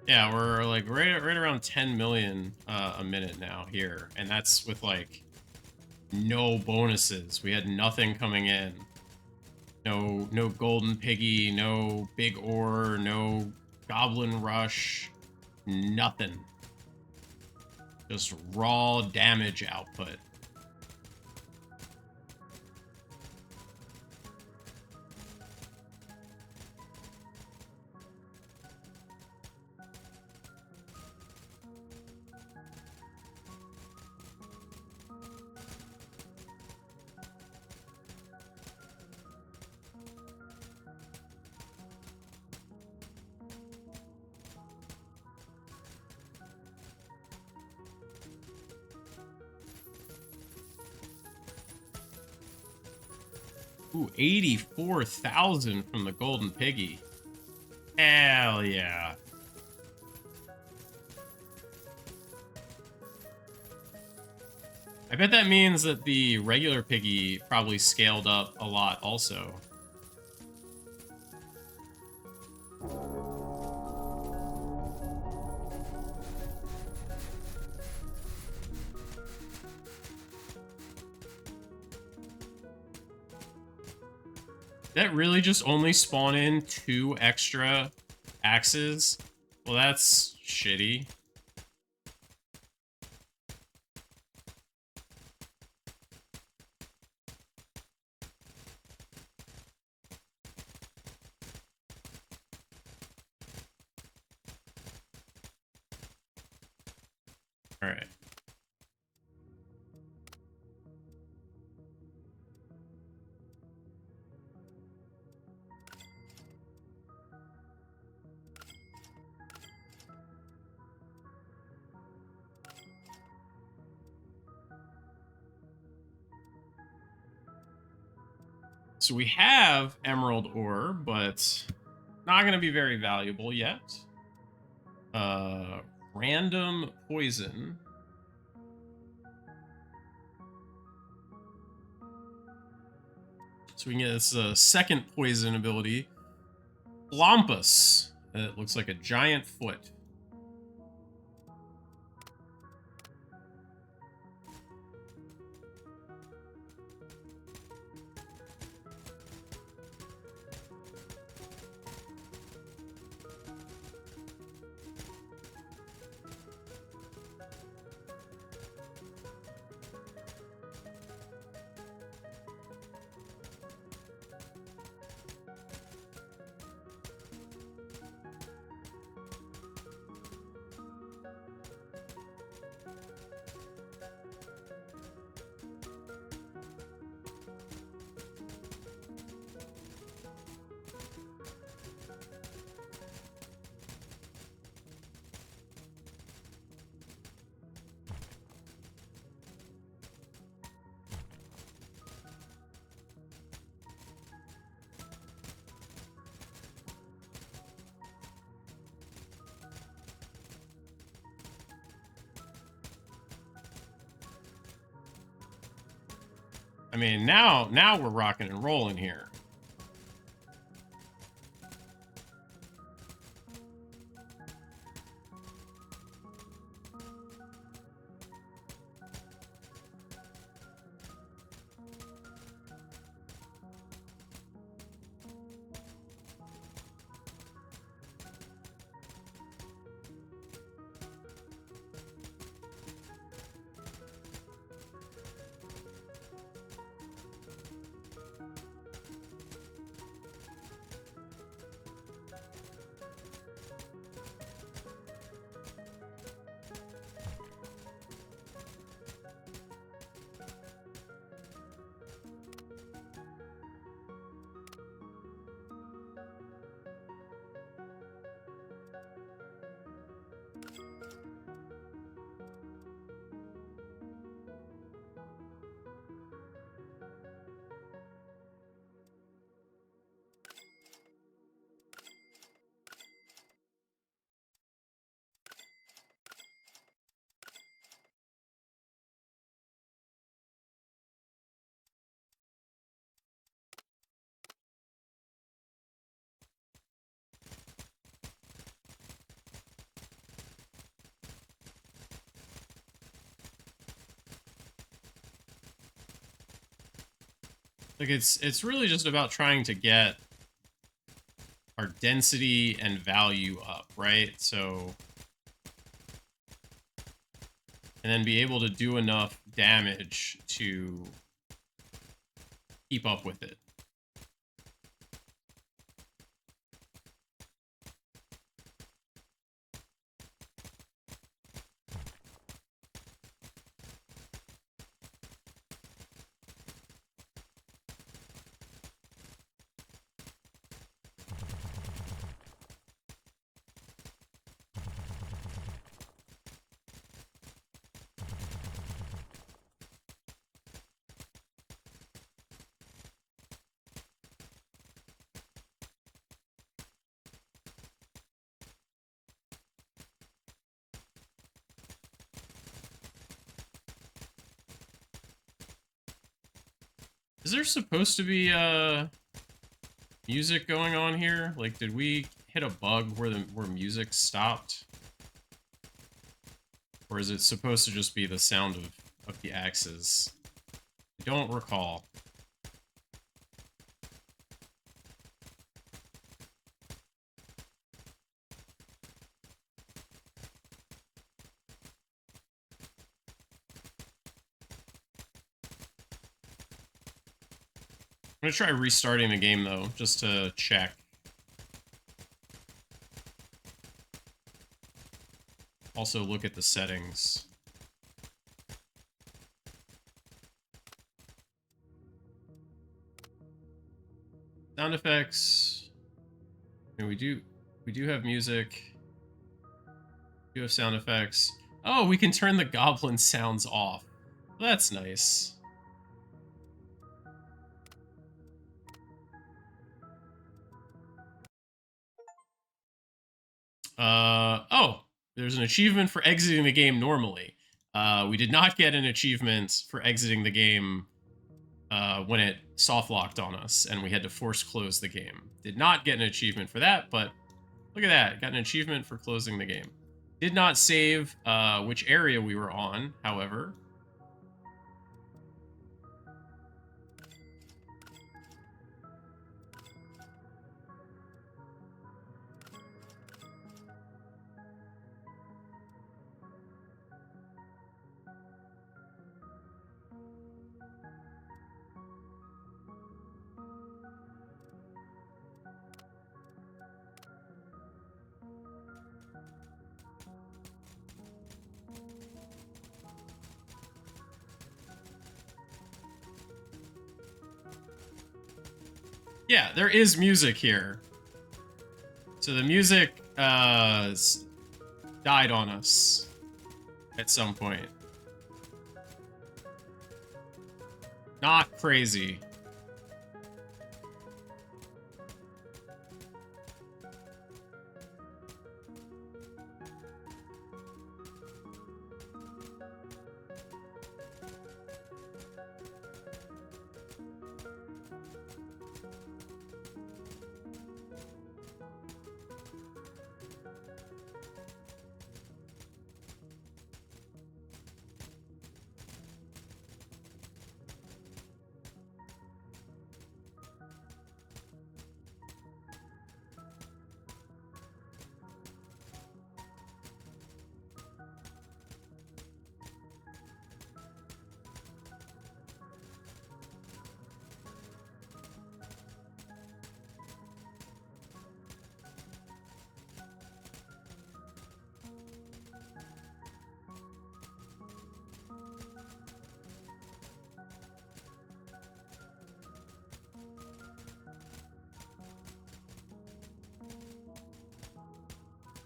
Yeah, we're like right around 10 million a minute now here, and that's with like no bonuses. We had nothing coming in. No golden piggy, no big ore, no goblin rush, nothing. Just raw damage output. Ooh, 84,000 from the golden piggy. Hell yeah. I bet that means that the regular piggy probably scaled up a lot also. That really just only spawn in 2 extra axes? Well, that's shitty. All right. So we have emerald ore, but not going to be very valuable yet. Random poison. So we can get this second poison ability. Blompus. It looks like a giant foot. I mean, now we're rocking and rolling here. Like, it's really just about trying to get our density and value up, right? So, and then be able to do enough damage to keep up with it. Is there supposed to be music going on here? Like, did we hit a bug where music stopped? Or is it supposed to just be the sound of the axes? I don't recall. I'm gonna try restarting the game though, just to check. Also look at the settings. Sound effects. And we do have music. We do have sound effects. Oh, we can turn the goblin sounds off. That's nice. Oh, there's an achievement for exiting the game normally. We did not get an achievement for exiting the game when it soft locked on us and we had to force close the game. Did not get an achievement for that, but look at that. Got an achievement for closing the game. Did not save which area we were on, however. Yeah, there is music here. So the music died on us at some point. Not crazy.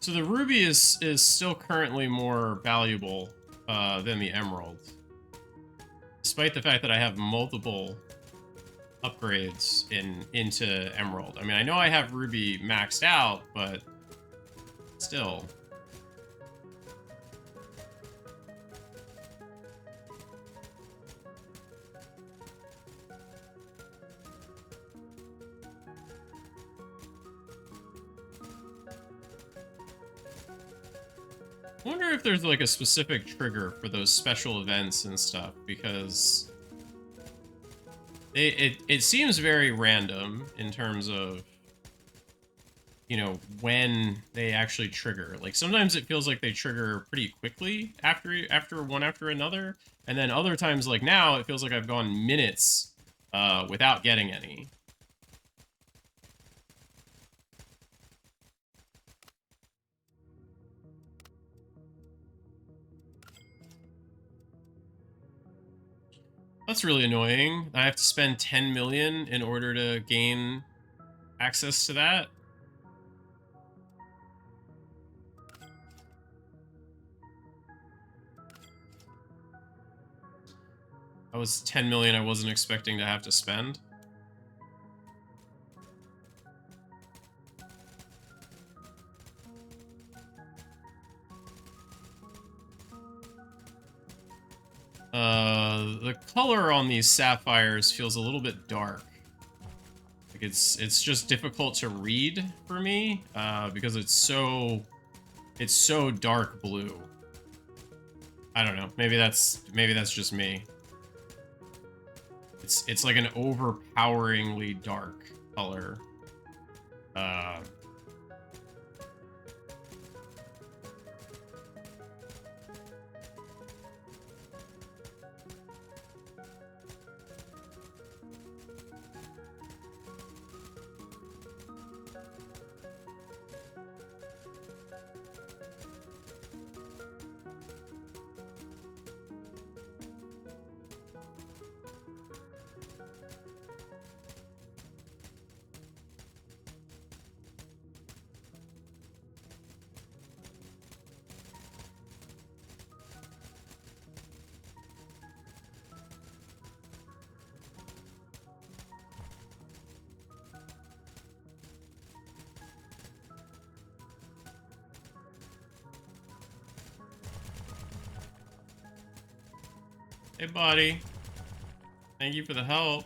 So the ruby is still currently more valuable than the emerald, despite the fact that I have multiple upgrades into emerald. I mean, I know I have ruby maxed out, but still. I wonder if there's like a specific trigger for those special events and stuff, because it seems very random in terms of, you know, when they actually trigger. Like sometimes it feels like they trigger pretty quickly after one after another, and then other times like now it feels like I've gone minutes without getting any. That's really annoying. I have to spend 10 million in order to gain access to that. That was 10 million I wasn't expecting to have to spend. The color on these sapphires feels a little bit dark. Like it's just difficult to read for me because it's so dark blue. I don't know. Maybe that's just me. It's like an overpoweringly dark color. Uh, Hey, buddy. Thank you for the help.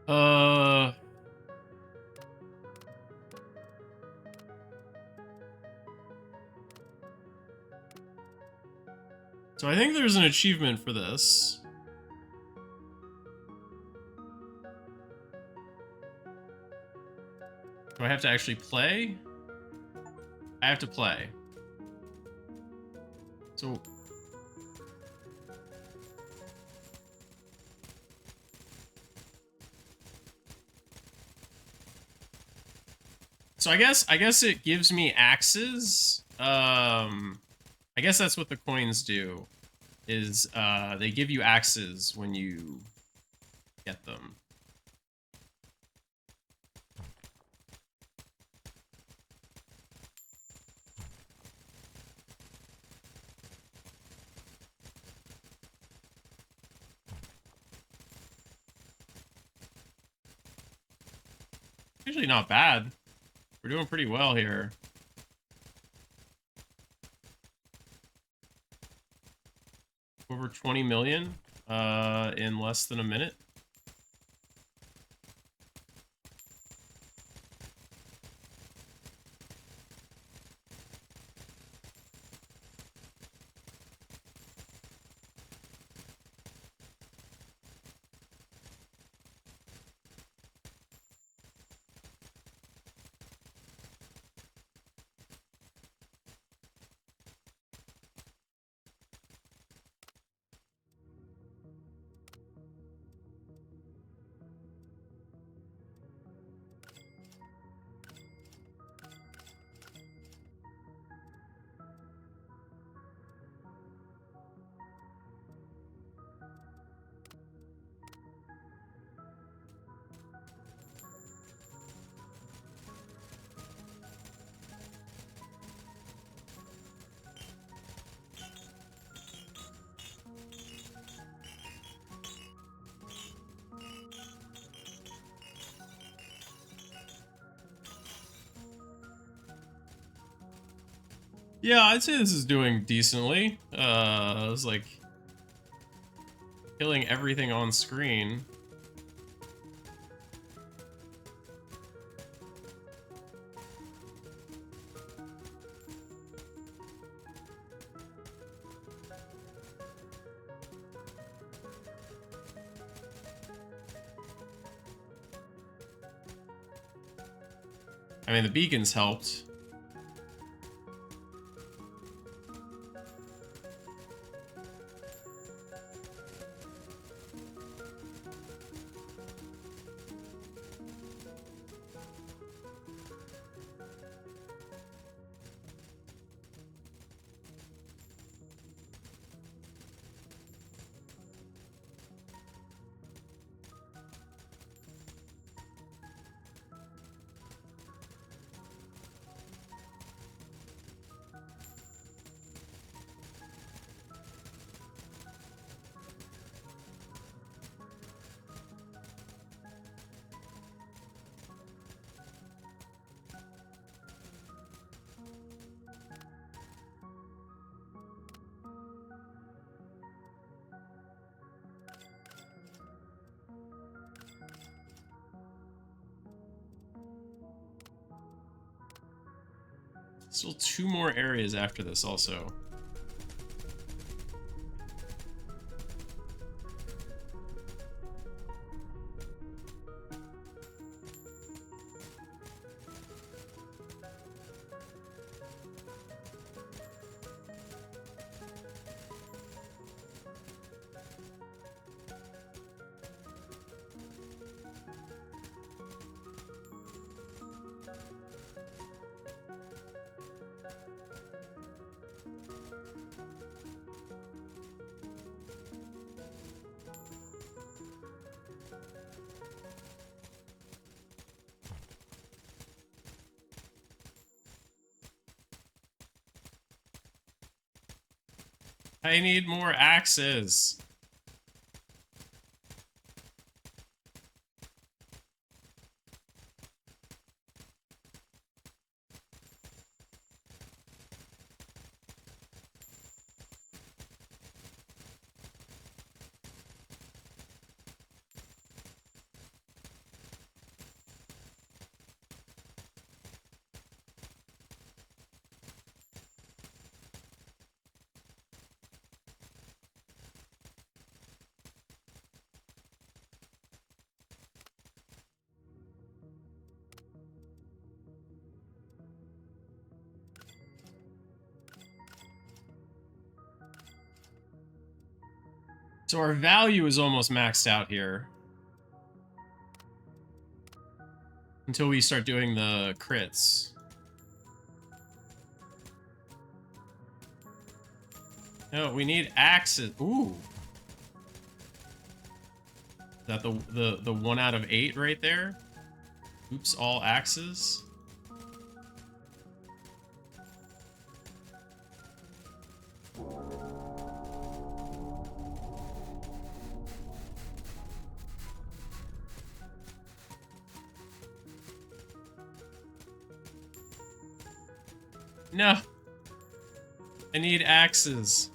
Uh... So I think there's an achievement for this. Do I have to actually play? I have to play. So... So I guess it gives me axes. I guess that's what the coins do. Is they give you axes when you get them. Actually not bad. We're doing pretty well here. Over 20 million in less than a minute. Yeah, I'd say this is doing decently. I was like killing everything on screen. I mean, the beacons helped. Still 2 more areas after this also. I need more axes. So our value is almost maxed out here. Until we start doing the crits. No, we need axes. Ooh. Is that the 1 out of 8 right there? Oops, all axes. No. I need axes.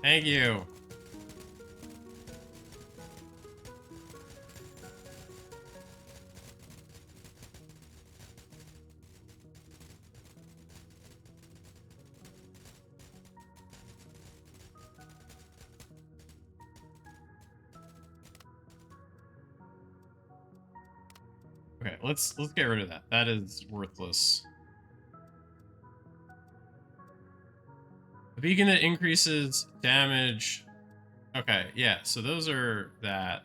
Thank you. Okay, let's get rid of that. That is worthless. The beacon that increases damage. Okay, yeah, so those are that.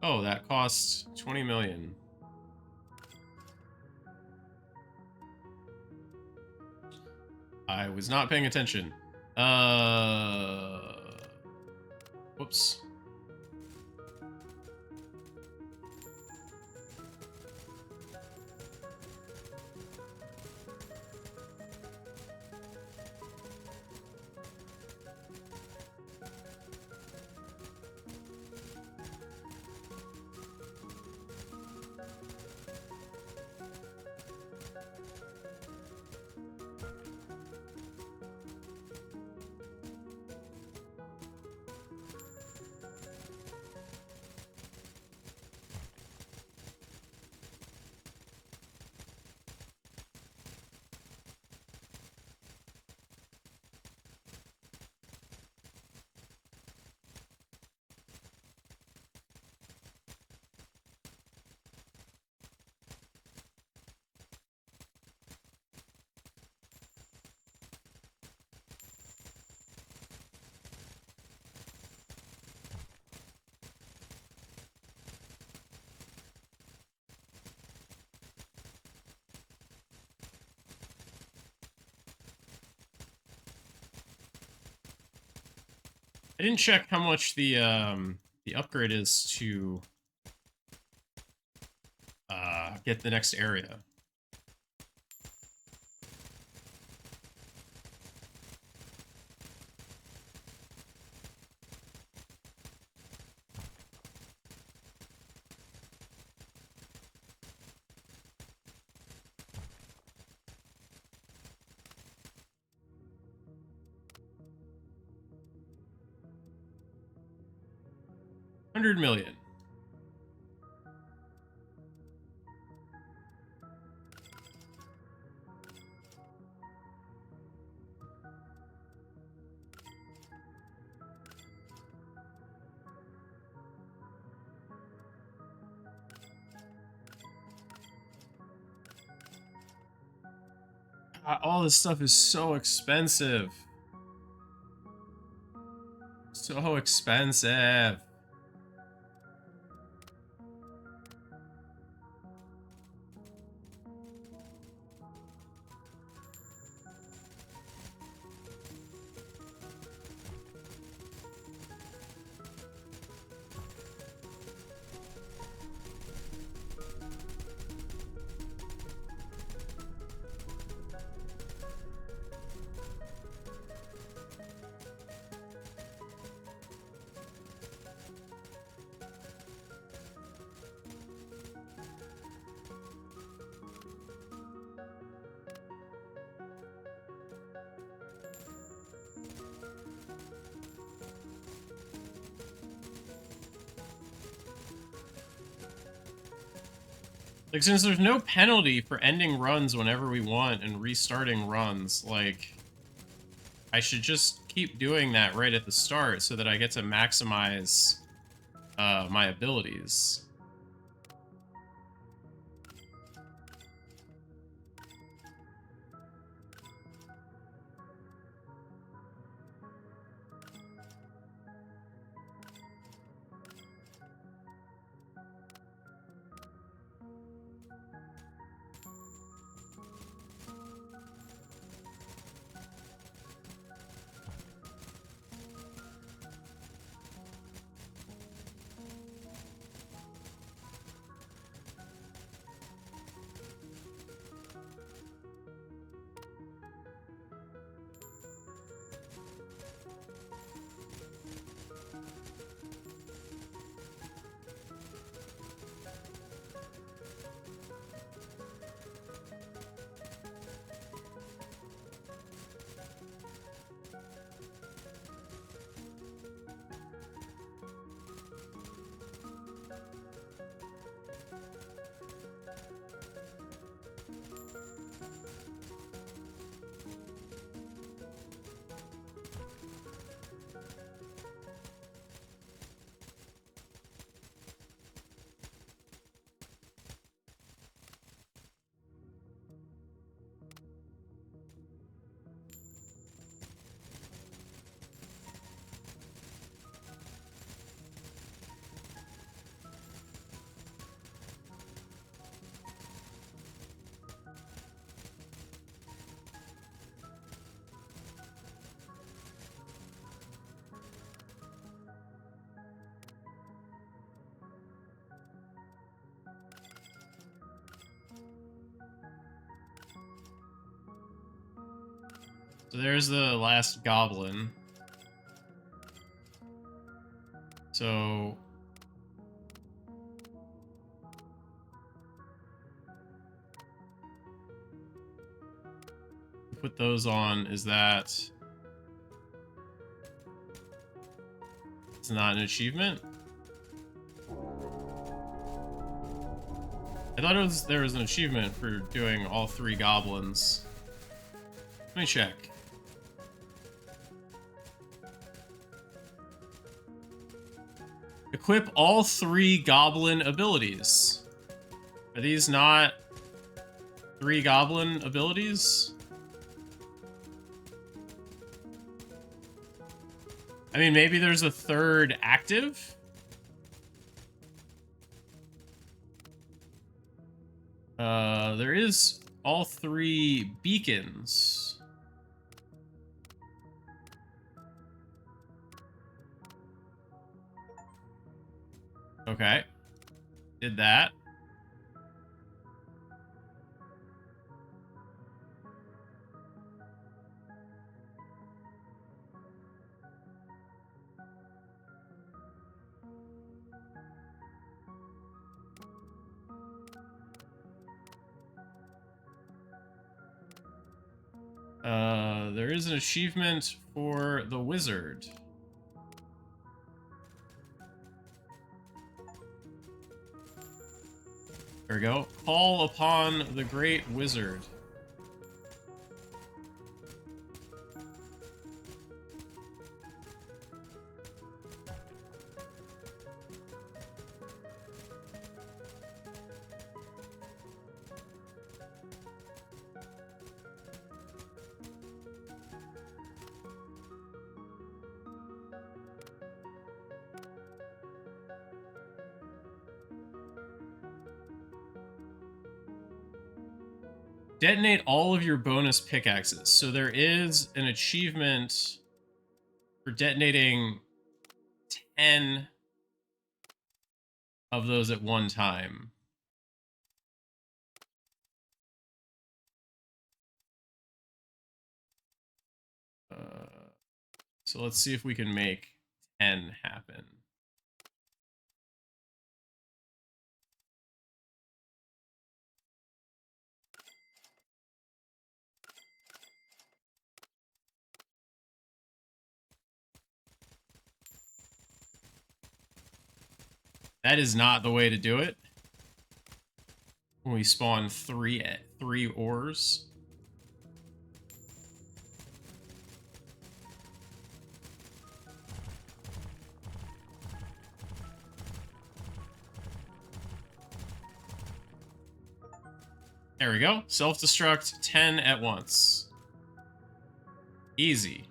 Oh, that cost 20 million. I was not paying attention. Whoops. I didn't check how much the upgrade is to get the next area. $100 million. All this stuff is so expensive. So expensive. Like, since there's no penalty for ending runs whenever we want and restarting runs, like, I should just keep doing that right at the start so that I get to maximize my abilities. So there's the last goblin. So put those on. Is that it's not an achievement? I thought there was an achievement for doing all 3 goblins. Let me check. Equip all 3 goblin abilities. Are these not 3 goblin abilities? I mean, maybe there's a 3rd active? There is all 3 beacons. Okay. Did that. There is an achievement for the wizard. There we go. Call upon the great wizard. Detonate all of your bonus pickaxes. So there is an achievement for detonating 10 of those at one time. So let's see if we can make 10 happen. That is not the way to do it. When we spawn 3 ores. There we go. Self-destruct 10 at once. Easy.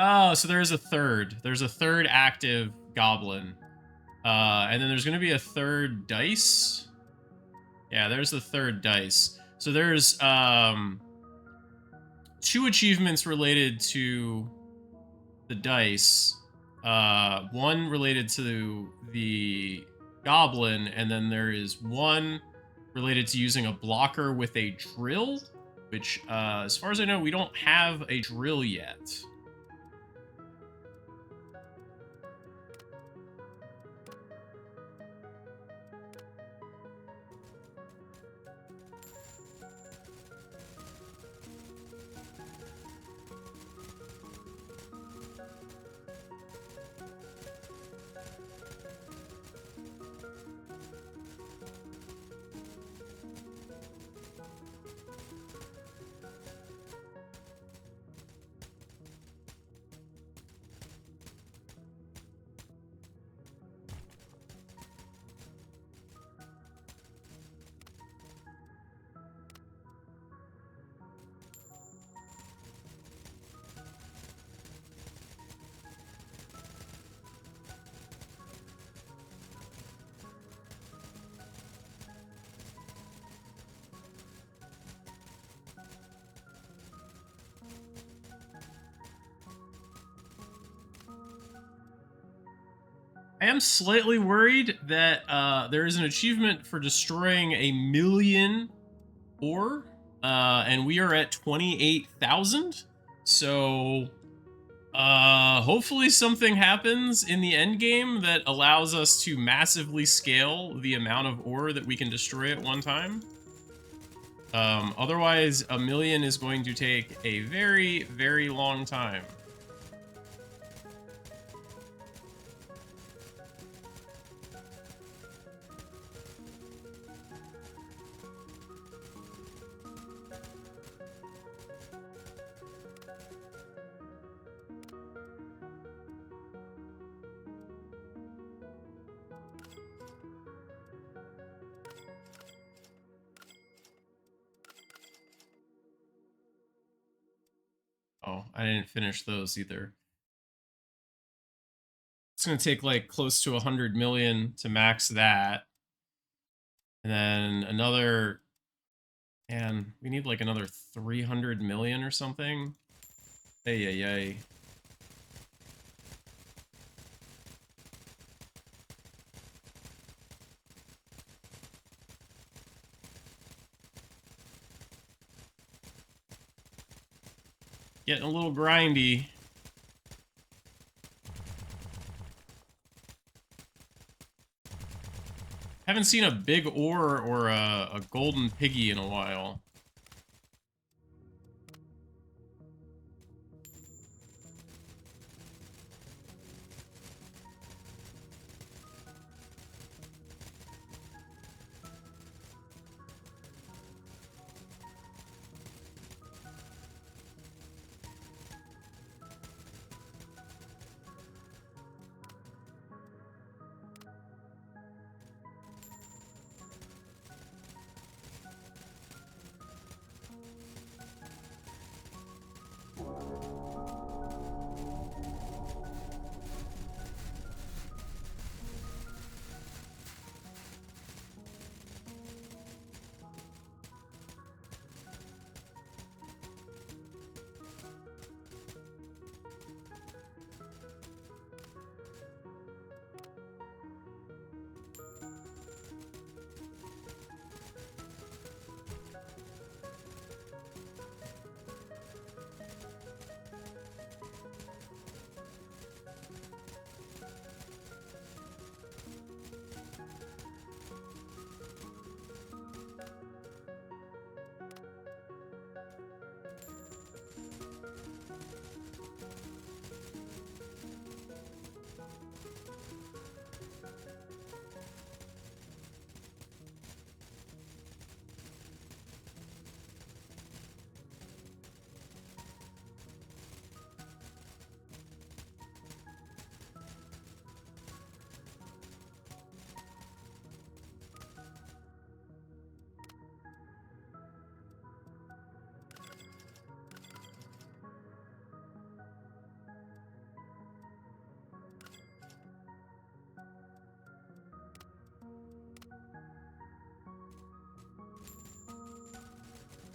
Oh, so there is a 3rd. There's a 3rd active goblin. And then there's going to be a 3rd dice. Yeah, there's the 3rd dice. So there's 2 achievements related to the dice. One related to the goblin, and then there is one related to using a blocker with a drill, which, as far as I know, we don't have a drill yet. I am slightly worried that there is an achievement for destroying 1,000,000 ore, and we are at 28,000. So hopefully something happens in the end game that allows us to massively scale the amount of ore that we can destroy at one time. Otherwise, 1,000,000 is going to take a very, very long time. Oh, I didn't finish those either. It's going to take like close to 100,000,000 to max that. And then another, and we need like another 300,000,000 or something. Ay, ay, ay. Getting a little grindy. Haven't seen a big ore or a golden piggy in a while.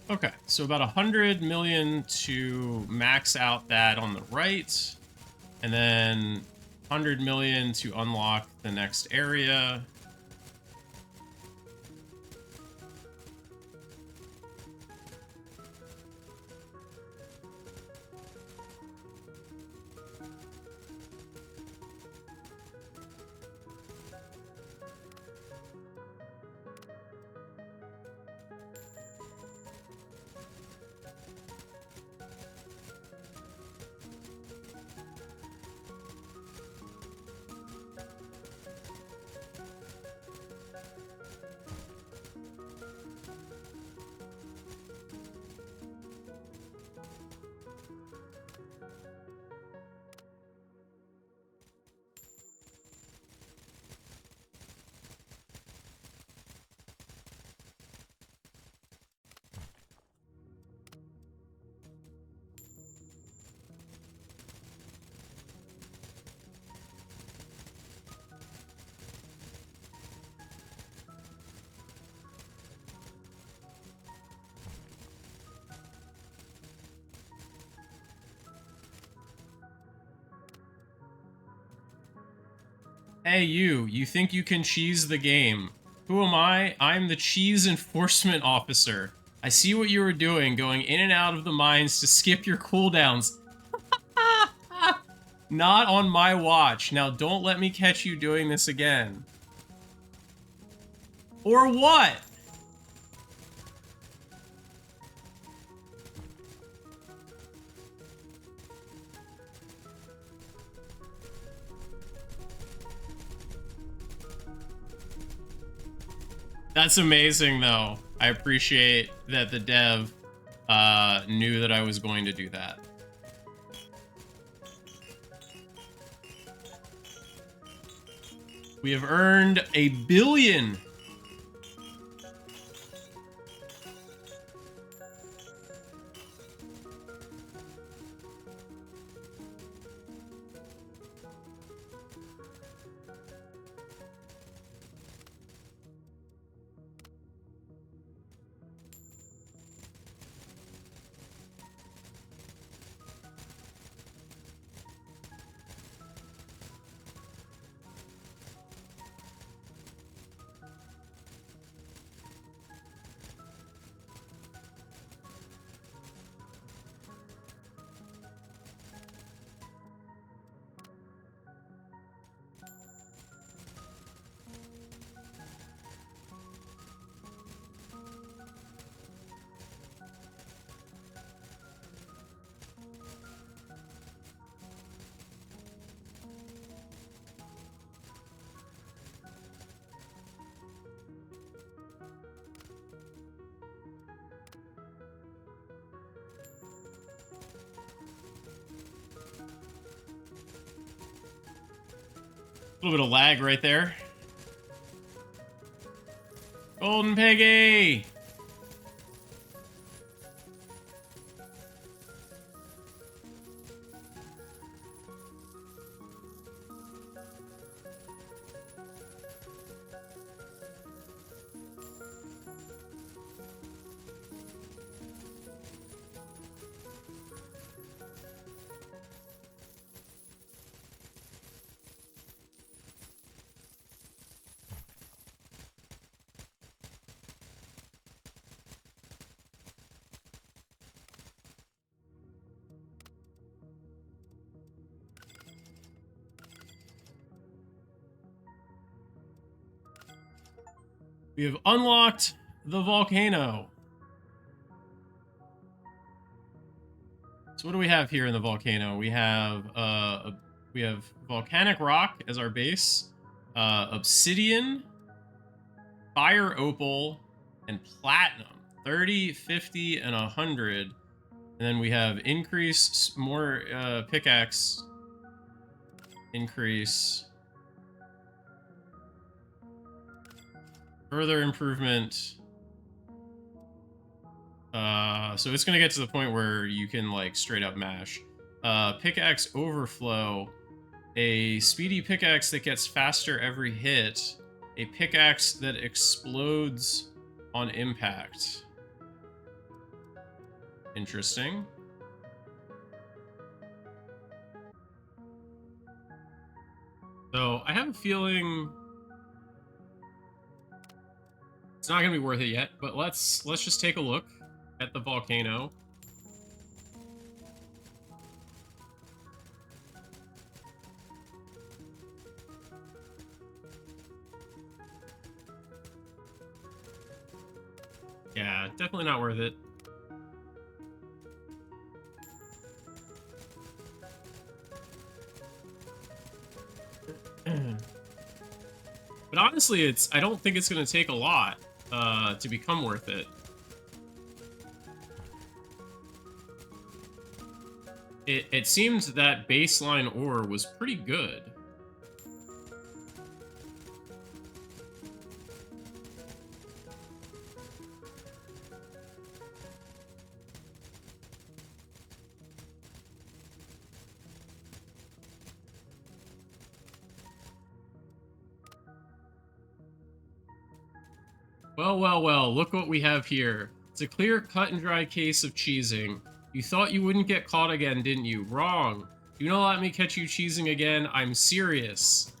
Okay, so about 100,000,000 to max out that on the right, and then 100,000,000 to unlock the next area. Hey, you think you can cheese the game. Who am I? I'm the cheese enforcement officer. I see what you were doing, going in and out of the mines to skip your cooldowns. Not on my watch. Now don't let me catch you doing this again. Or what? That's amazing, though. I appreciate that the dev knew that I was going to do that. We have earned 1 billion. A little bit of lag right there. Golden Piggy! We have unlocked the volcano. So what do we have here in the volcano? We have volcanic rock as our base, obsidian, fire opal, and platinum. 30, 50, and 100. And then we have increase, more pickaxe, increase, further improvement. So it's gonna get to the point where you can like straight up mash. Pickaxe overflow, a speedy pickaxe that gets faster every hit, a pickaxe that explodes on impact. Interesting. So I have a feeling it's not gonna be worth it yet, but let's just take a look at the volcano. Yeah, definitely not worth it. But honestly, I don't think it's going to take a lot to become worth it. It seemed that baseline ore was pretty good. Well, well, well, look what we have here. It's a clear cut and dry case of cheesing. You thought you wouldn't get caught again, didn't you? Wrong. Do not let me catch you cheesing again. I'm serious.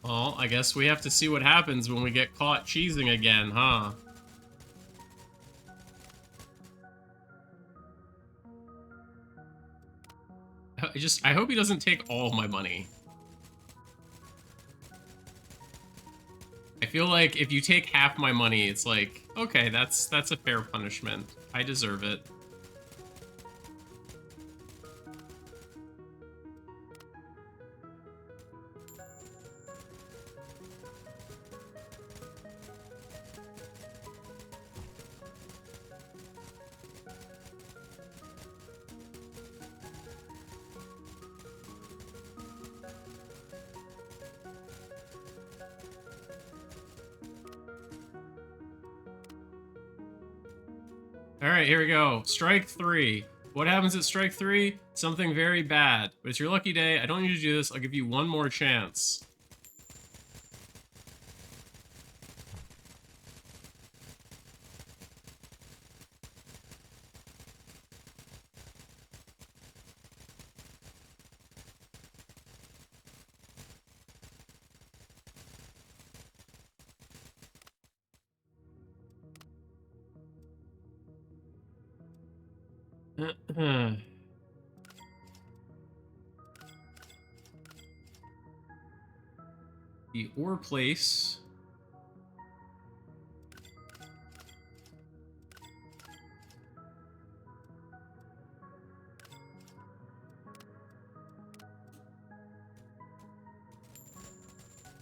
Well, I guess we have to see what happens when we get caught cheesing again, huh? I hope he doesn't take all of my money. I feel like if you take half my money, it's like, okay, that's a fair punishment. I deserve it. All right, here we go. Strike 3. What happens at strike 3? Something very bad. But it's your lucky day. I don't need to do this. I'll give you one more chance. The ore place.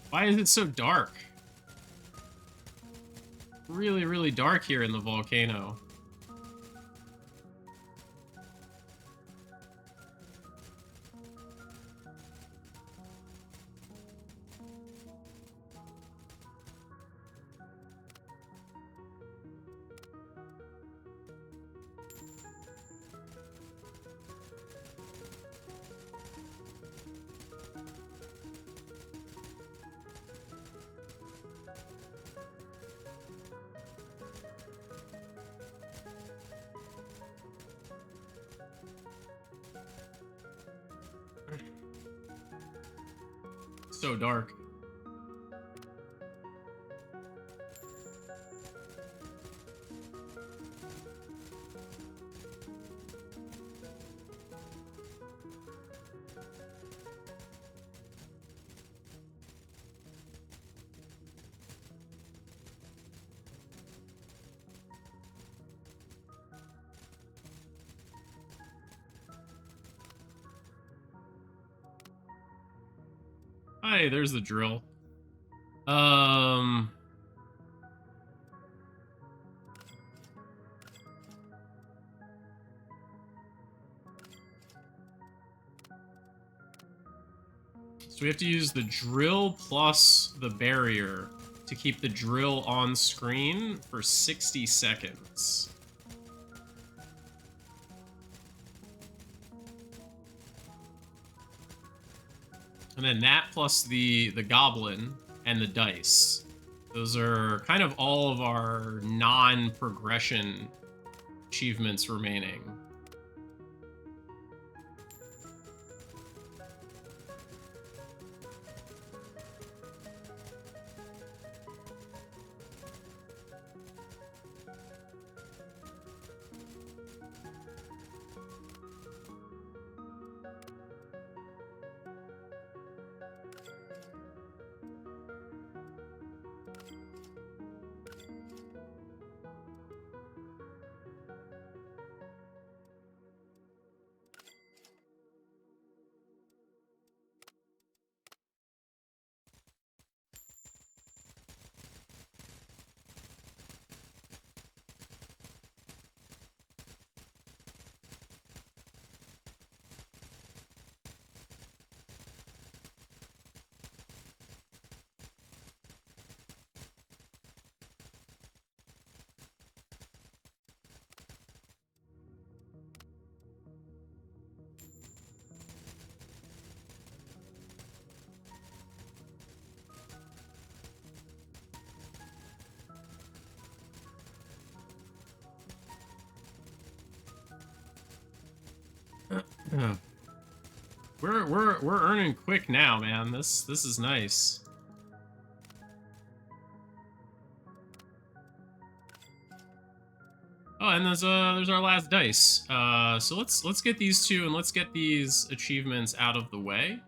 Why is it so dark? Really, really dark here in the volcano. So dark. Hi, there's the drill. So we have to use the drill plus the barrier to keep the drill on screen for 60 seconds. And then that plus the goblin and the dice. Those are kind of all of our non-progression achievements remaining. We're earning quick now, man. This is nice. Oh, and there's our last dice. So let's get these two and let's get these achievements out of the way.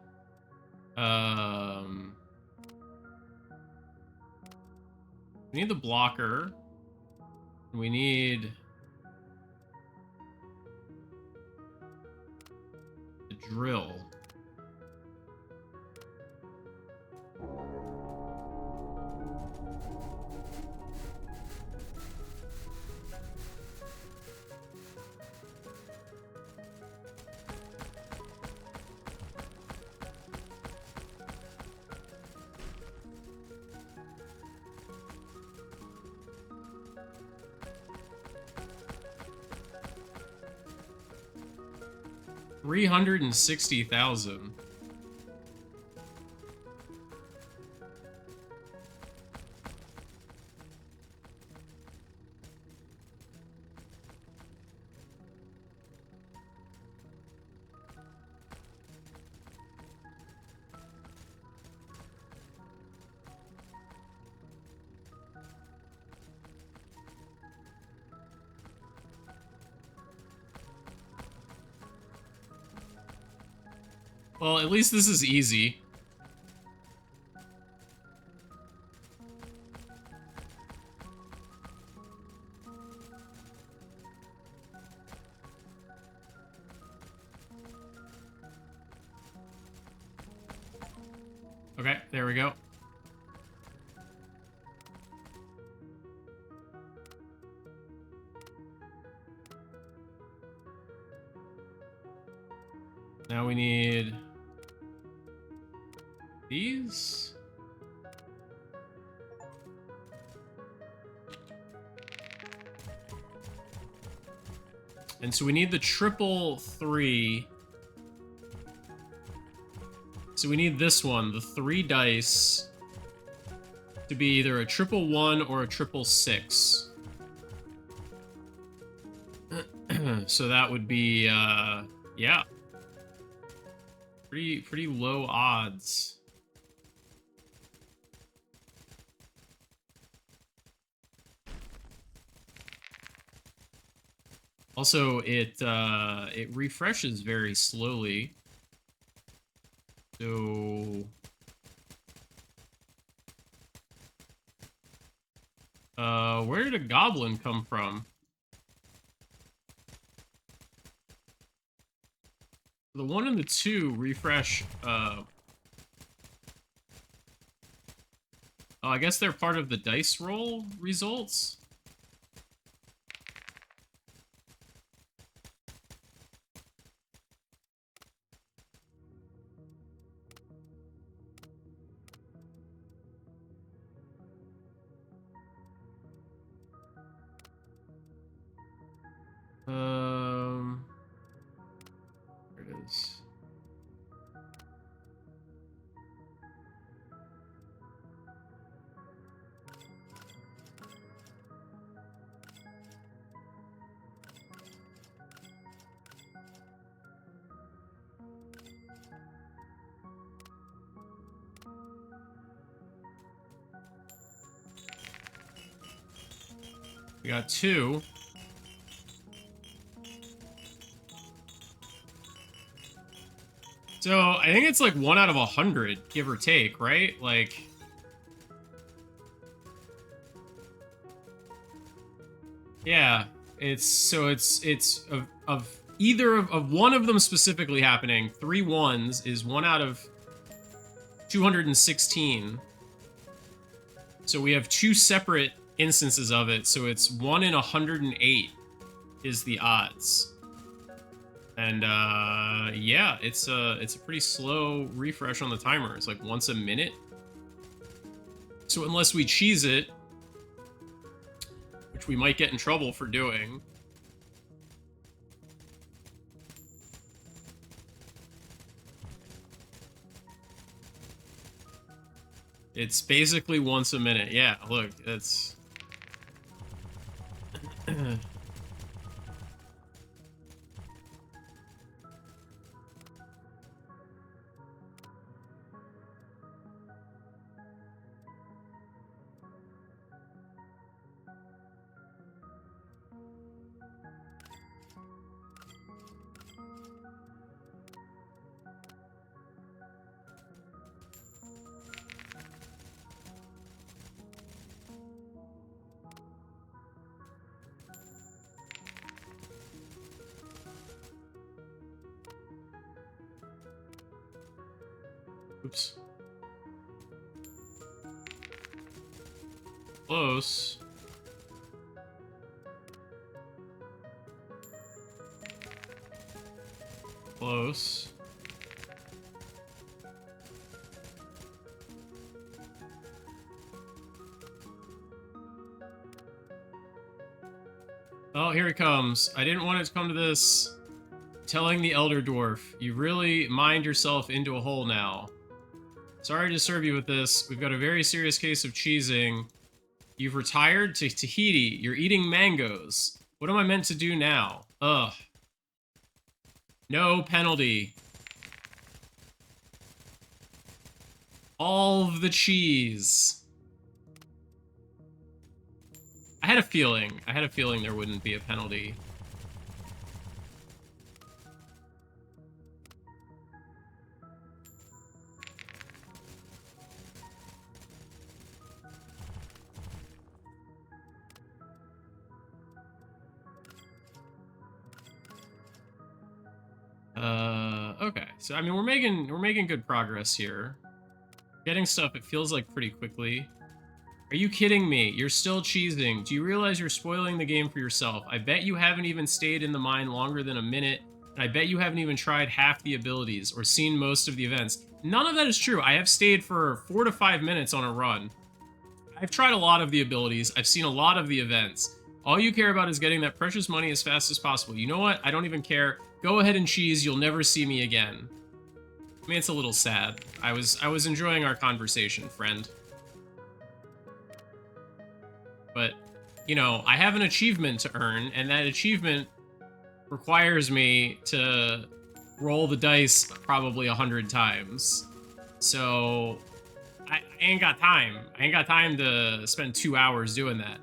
We need the blocker. We need the drill. $360,000. Well, at least this is easy. Okay, there we go. Now we need these. And so we need the triple 3. So we need this one, the 3 dice, to be either a triple 1 or a triple 6. So that would be, yeah. Pretty low odds. Also, it refreshes very slowly. So where did a goblin come from? The 1 and the 2 refresh. Oh, I guess they're part of the dice roll results. There it is. We got 2. So I think it's like 1 out of 100, give or take, right? Like, yeah, it's of either of one of them specifically happening. 3 1s is 1 out of 216. So we have 2 separate instances of it. So it's 1 in 108 is the odds. And yeah, it's a pretty slow refresh on the timer. It's like once a minute. So unless we cheese it, which we might get in trouble for doing, it's basically once a minute. Yeah, look, it's Oops. Close. Close. Oh, here it comes. I didn't want it to come to this. Telling the Elder Dwarf, you really mined yourself into a hole now. Sorry to disturb you with this. We've got a very serious case of cheesing. You've retired to Tahiti. You're eating mangoes. What am I meant to do now? Ugh. No penalty. All of the cheese. I had a feeling there wouldn't be a penalty. Okay. So I mean, we're making good progress here. Getting stuff, it feels like pretty quickly. Are you kidding me? You're still cheesing. Do you realize you're spoiling the game for yourself? I bet you haven't even stayed in the mine longer than a minute, and I bet you haven't even tried half the abilities or seen most of the events. None of that is true. I have stayed for 4 to 5 minutes on a run. I've tried a lot of the abilities. I've seen a lot of the events. All you care about is getting that precious money as fast as possible. You know what? I don't even care. Go ahead and cheese. You'll never see me again. I mean, it's a little sad. I was enjoying our conversation, friend. But, you know, I have an achievement to earn, and that achievement requires me to roll the dice probably 100 times. So, I ain't got time. I ain't got time to spend 2 hours doing that.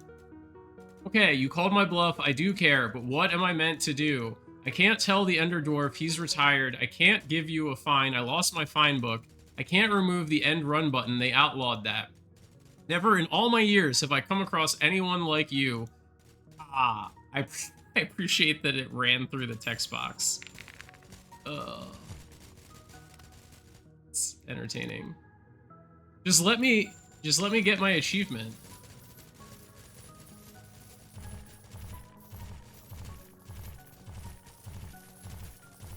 Okay, you called my bluff. I do care, but what am I meant to do? I can't tell the Ender Dwarf he's retired. I can't give you a fine. I lost my fine book. I can't remove the end run button. They outlawed that. Never in all my years have I come across anyone like you. I appreciate that it ran through the text box. It's entertaining. Just let me get my achievement.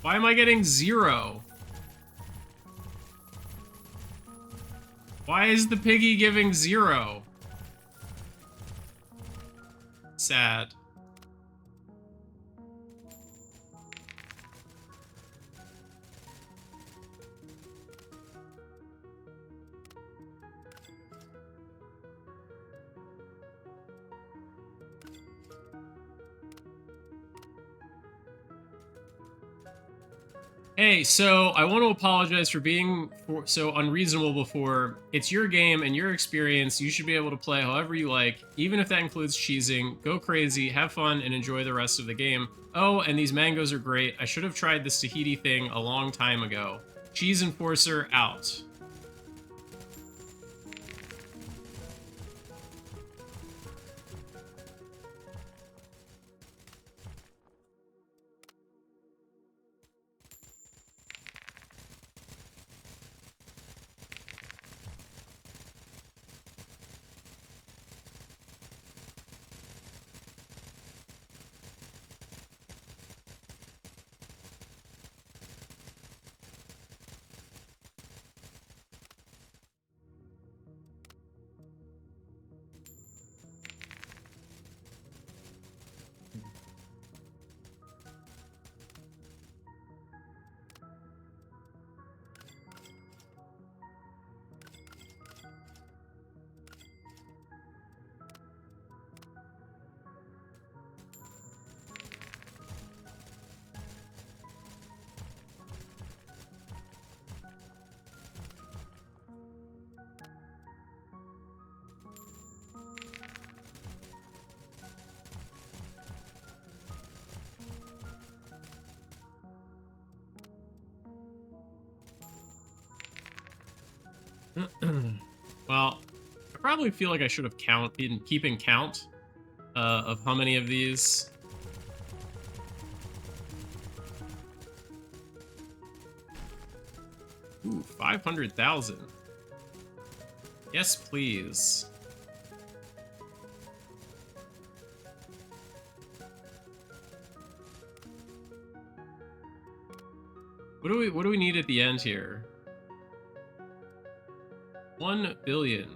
Why am I getting 0? Why is the piggy giving 0? Sad. Hey, so I want to apologize for being so unreasonable before. It's your game and your experience. You should be able to play however you like, even if that includes cheesing. Go crazy, have fun, and enjoy the rest of the game. Oh, and these mangoes are great. I should have tried this Tahiti thing a long time ago. Cheese Enforcer out. Well, I probably feel like I should have been keeping count of how many of these. Ooh, 500,000. Yes, please. What do we need at the end here? 1 billion.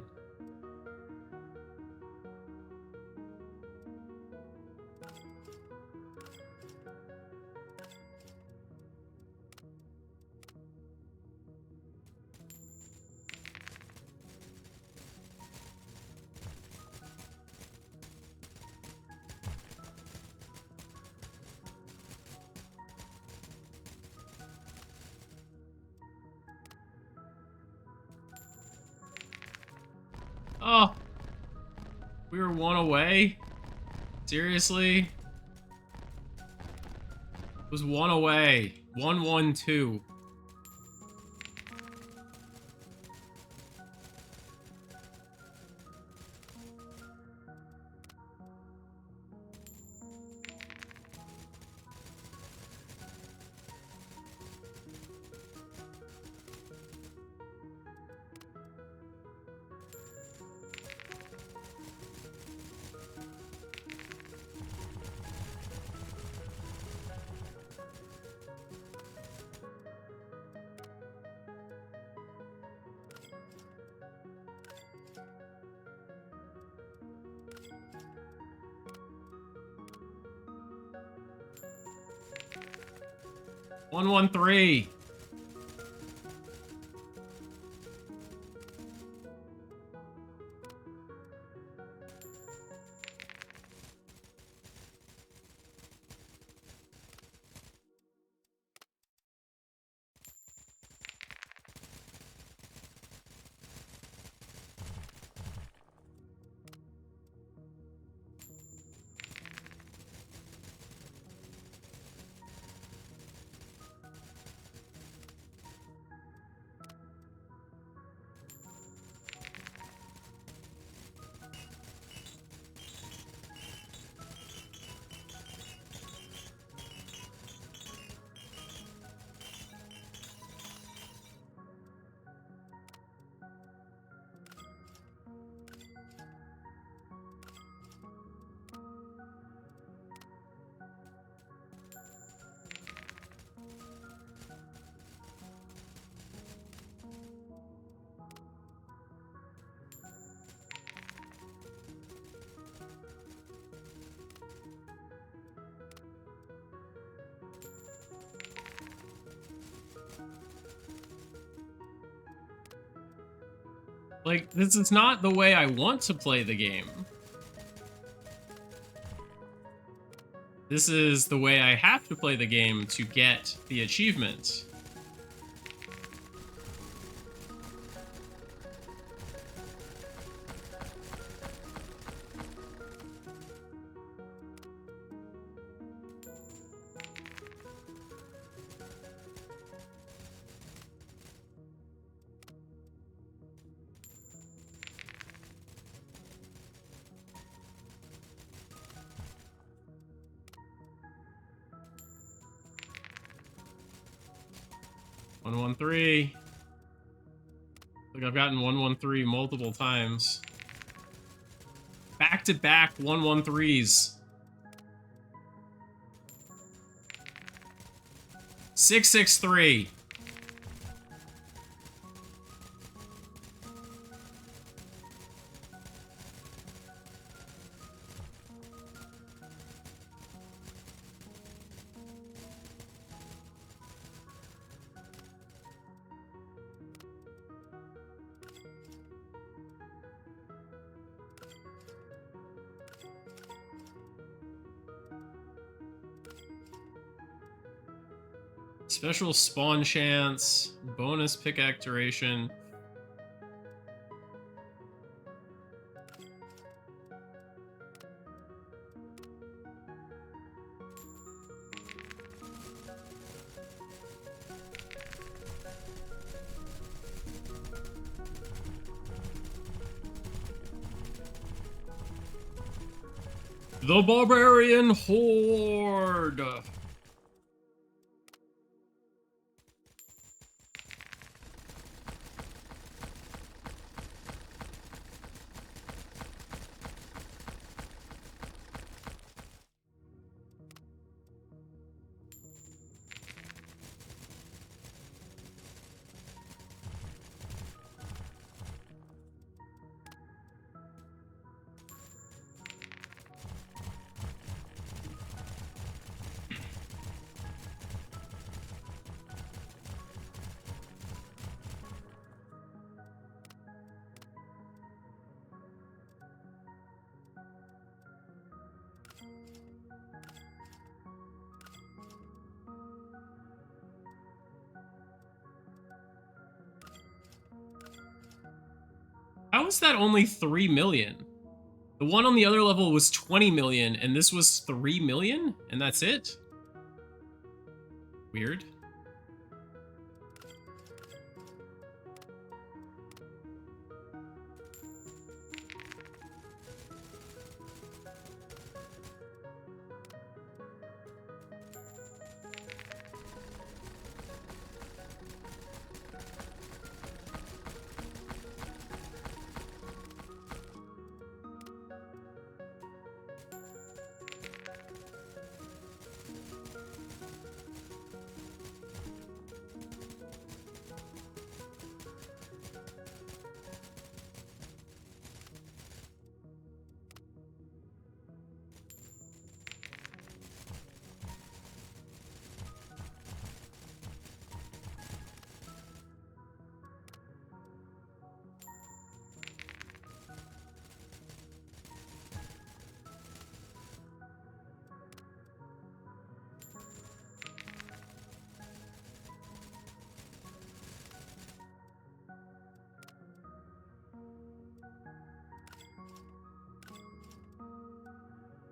Oh, we were 1 away? Seriously? It was 1 away. 112. One, 113. Like, this is not the way I want to play the game. This is the way I have to play the game to get the achievement. One, 113. Like, I've gotten 113 multiple times. Back-to-back 113s. 663. Special spawn chance, bonus pickaxe duration. The Barbarian Horde. How is that only 3 million? The one on the other level was 20 million, and this was 3 million? And that's it? Weird.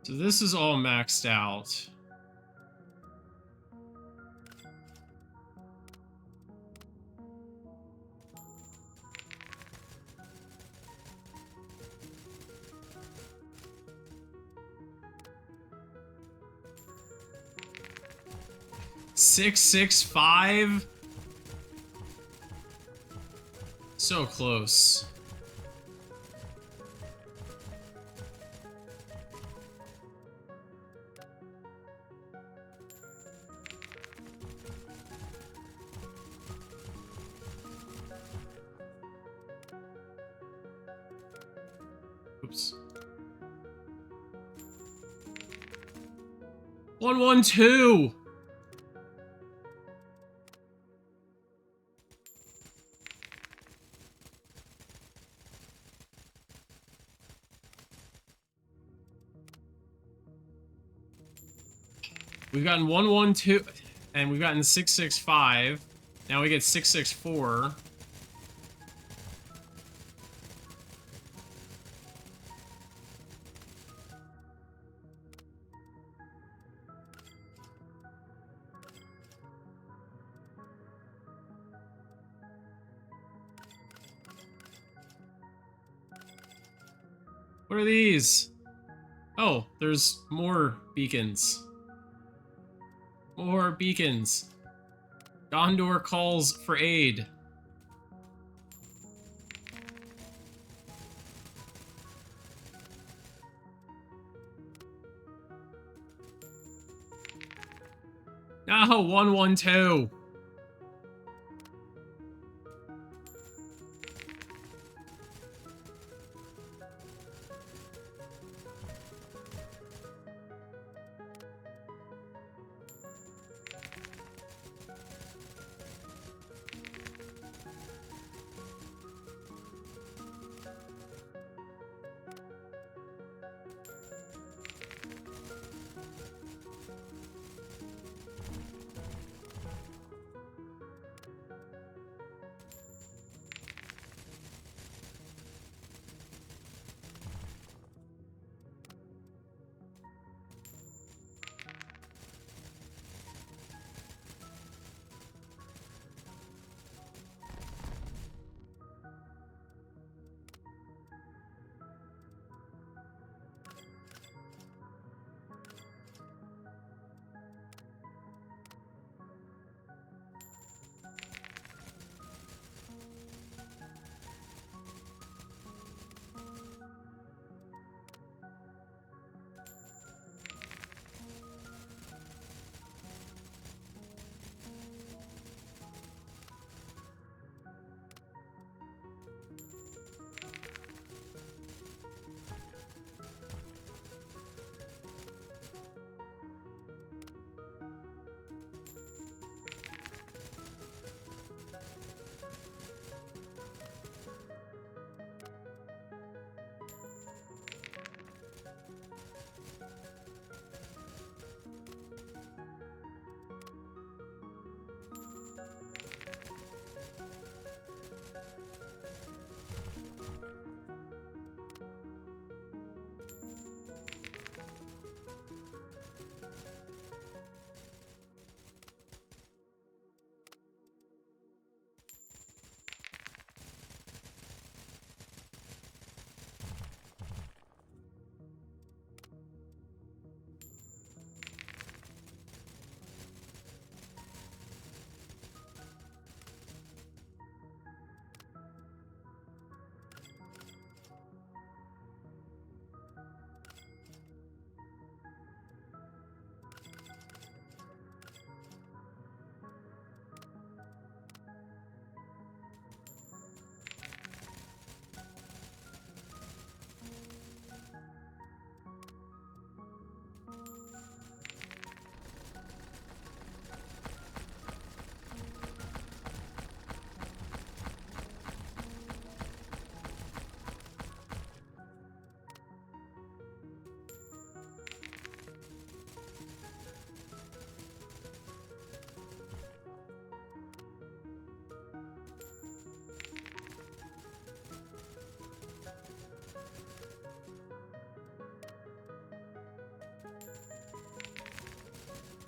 So this is all maxed out. $665? So close. Oops. 112. We've gotten 112, and we've gotten 665. Now we get 664. What are these? Oh, there's more beacons. More beacons. Gondor calls for aid. No, 112.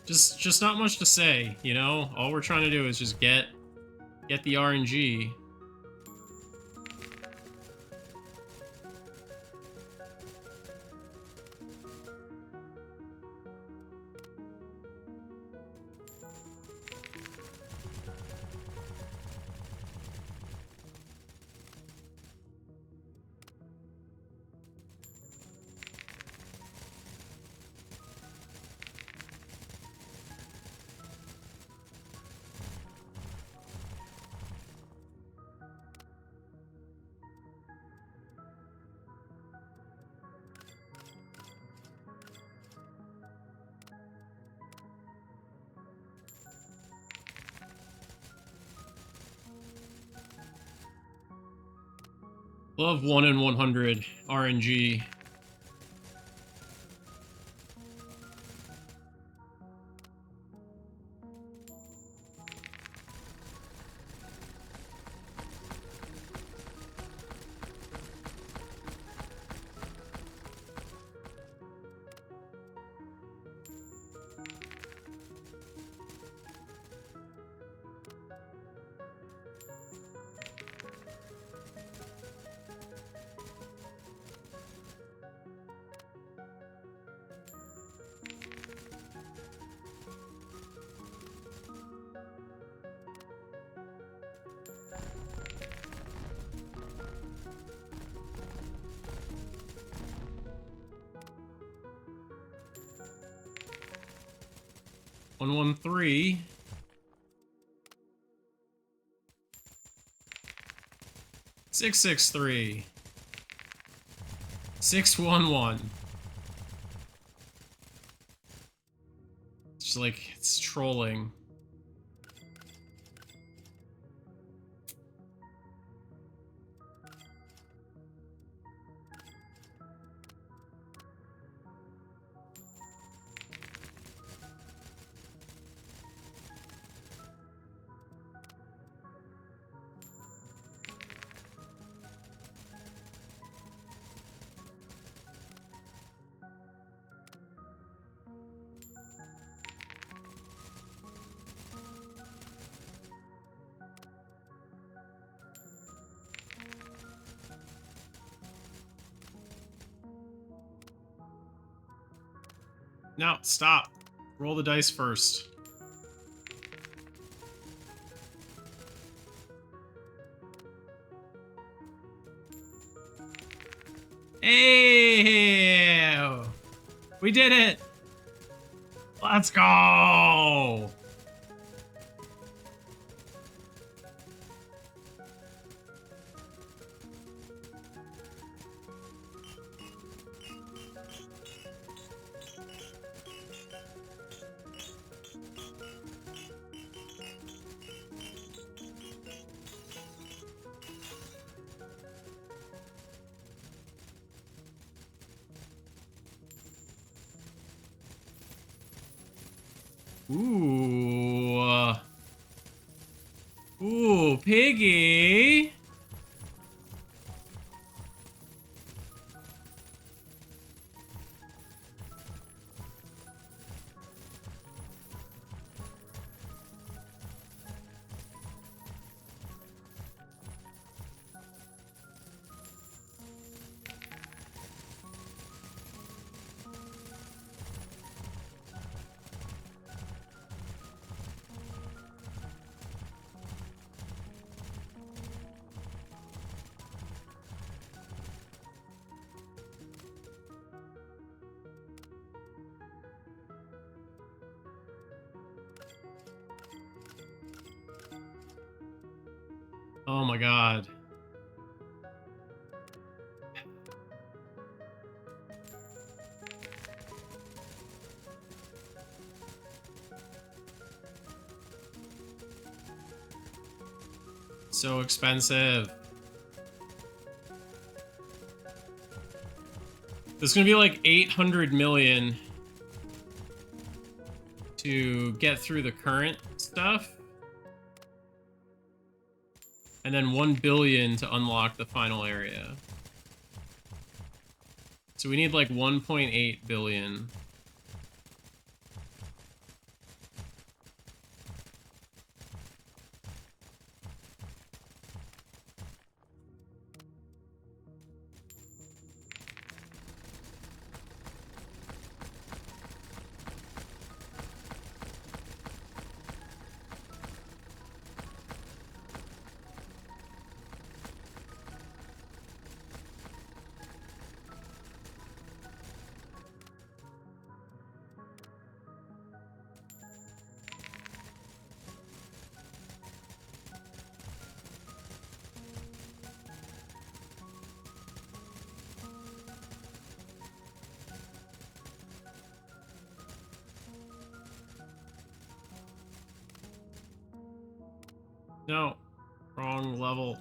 Just not much to say, you know? All we're trying to do is just get the RNG. Love 1 in 100 RNG. One, 1, 3. 6, 6, 3. 6, 1, 1. It's just like, it's trolling. No, stop. Roll the dice first. Hey! We did it! Let's go! Ooh. Ooh, piggy. Oh my god. So expensive. This is gonna be like 800 million to get through the current stuff. And then 1 billion to unlock the final area. So we need like 1.8 billion. No. Wrong level.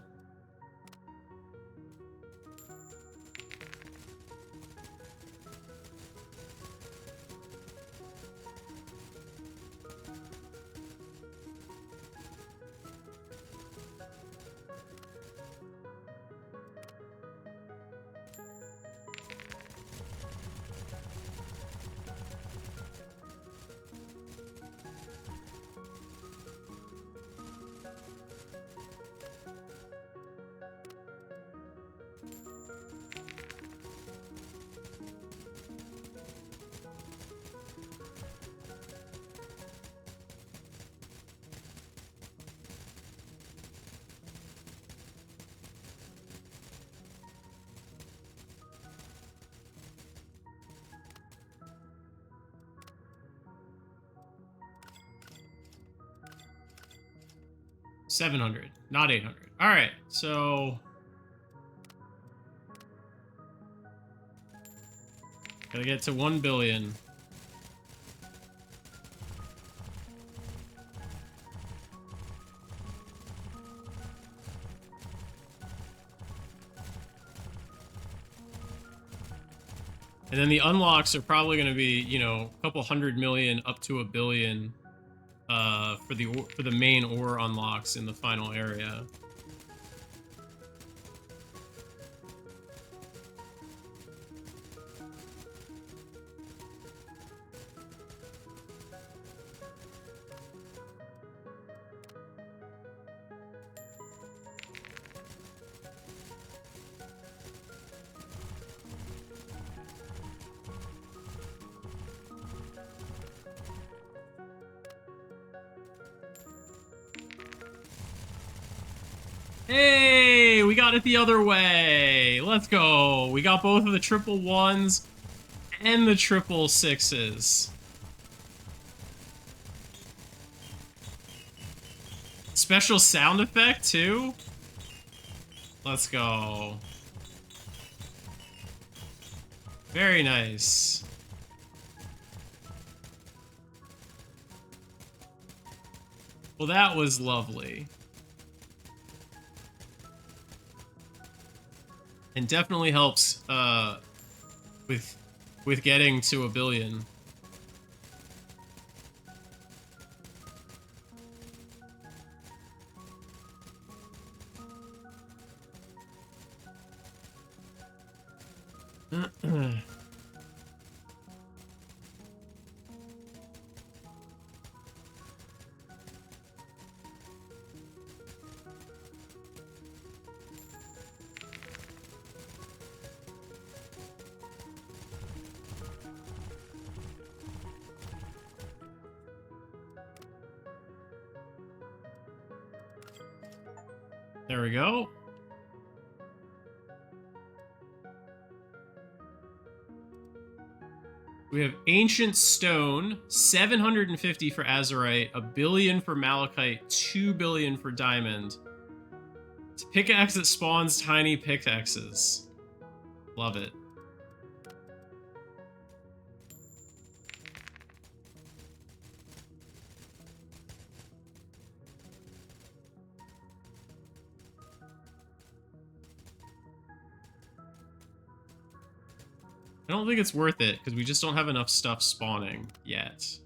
$700, not 800. All right, so gotta get to 1 billion. And then the unlocks are probably going to be, you know, a couple 100 million up to 1 billion for the main ore unlocks in the final area. Hey, we got it the other way. Let's go. We got both of the triple ones and the triple sixes. Special sound effect, too? Let's go. Very nice. Well, that was lovely. And definitely helps with getting to 1 billion. There we go. We have Ancient Stone, 750 for Azurite, 1 billion for Malachite, 2 billion for Diamond. It's a pickaxe that spawns tiny pickaxes. Love it. I don't think it's worth it, because we just don't have enough stuff spawning yet.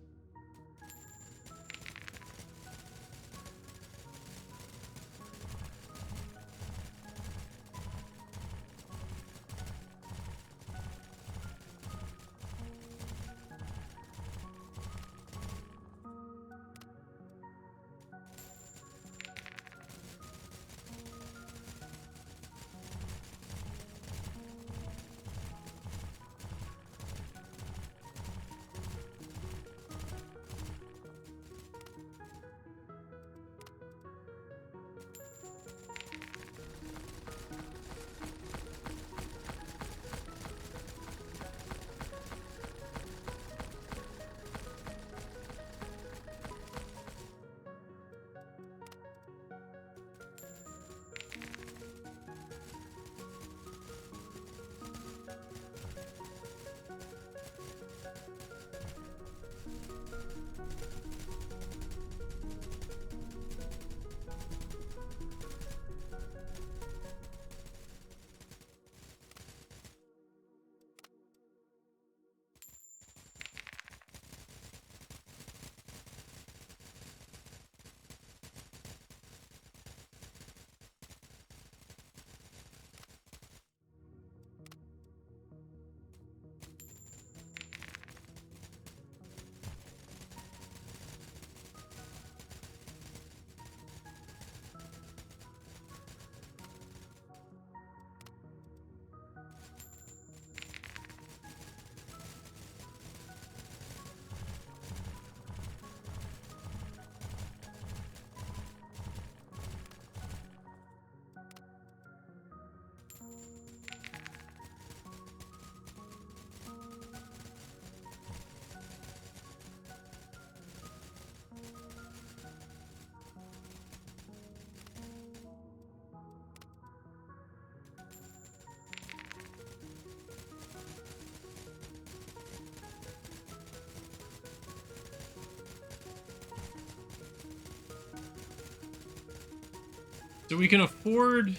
So we can afford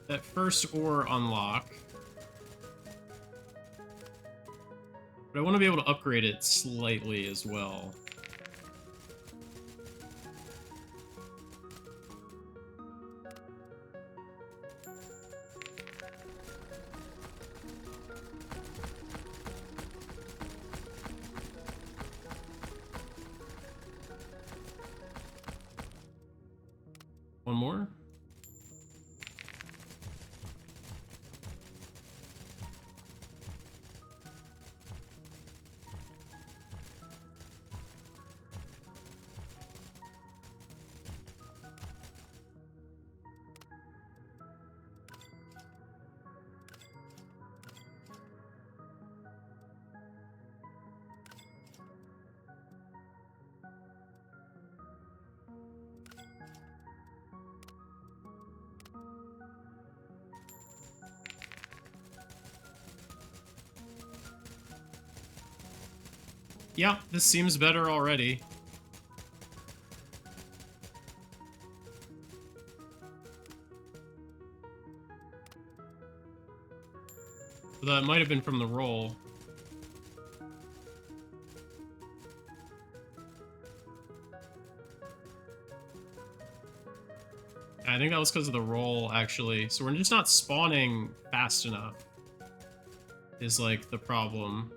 that first ore unlock. But I want to be able to upgrade it slightly as well. One more. Yeah, this seems better already. So that might have been from the roll. I think that was because of the roll, actually. So we're just not spawning fast enough, is like the problem.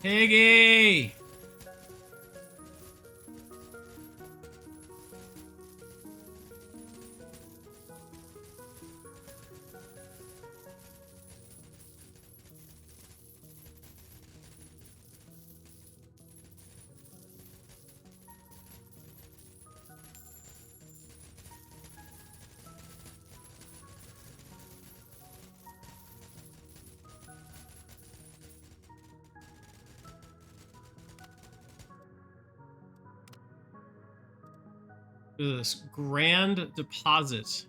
Piggy! This grand deposit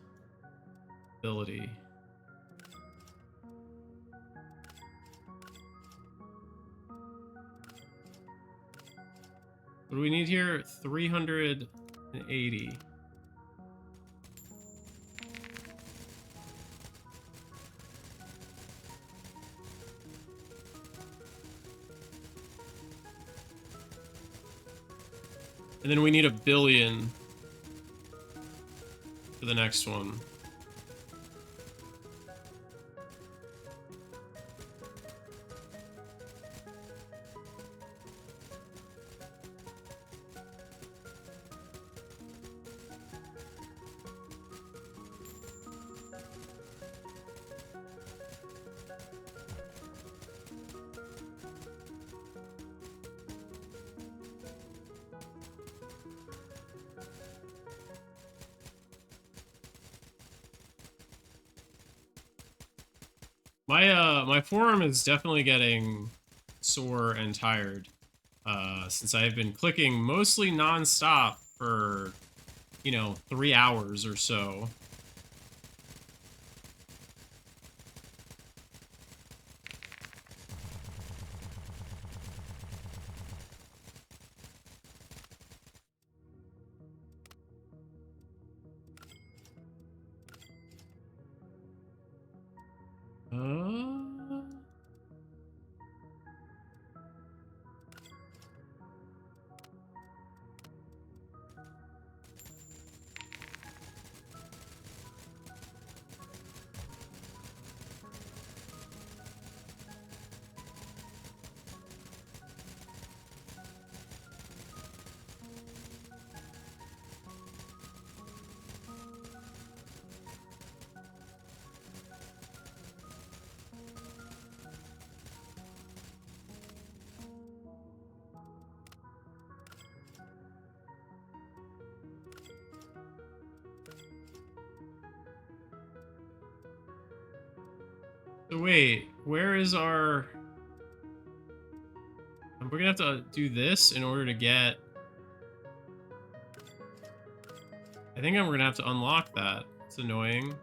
ability. What do we need here? 380. And then we need 1 billion for the next one. My forearm is definitely getting sore and tired. Since I've been clicking mostly non-stop for, 3 hours or so. Uh... So wait, where is our... We're gonna have to do this in order to get... I think we're gonna have to unlock that. It's annoying.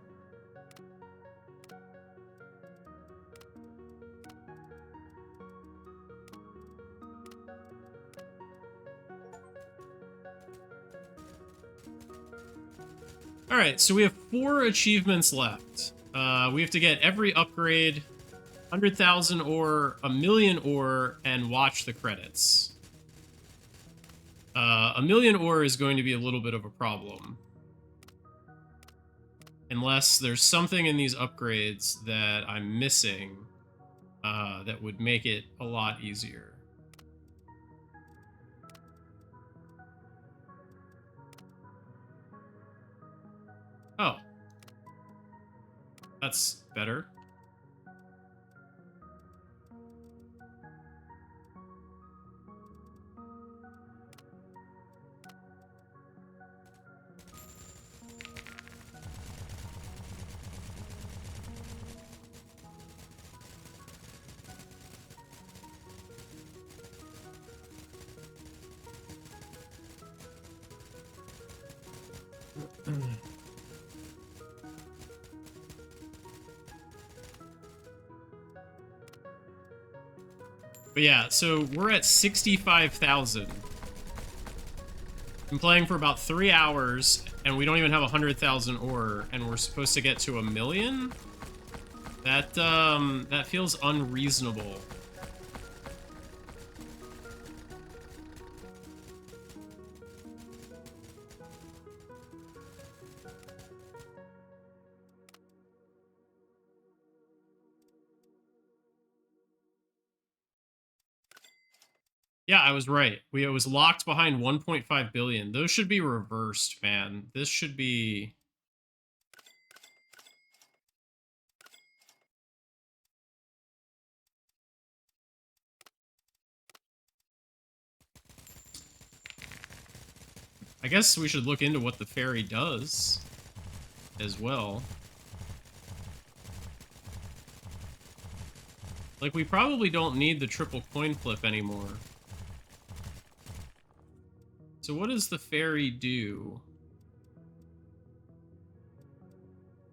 Alright, so we have 4 achievements left. We have to get every upgrade, 100,000 ore, 1,000,000 ore, and watch the credits. 1,000,000 ore is going to be a little bit of a problem. Unless there's something in these upgrades that I'm missing that would make it a lot easier. Oh. That's better. But yeah, so we're at 65,000. I'm playing for about 3 hours, and we don't even have 100,000 ore, and we're supposed to get to 1,000,000? That feels unreasonable. Yeah, I was right. It was locked behind 1.5 billion. Those should be reversed, man. This should be... I guess we should look into what the ferry does as well. Like, we probably don't need the triple coin flip anymore. So what does the ferry do?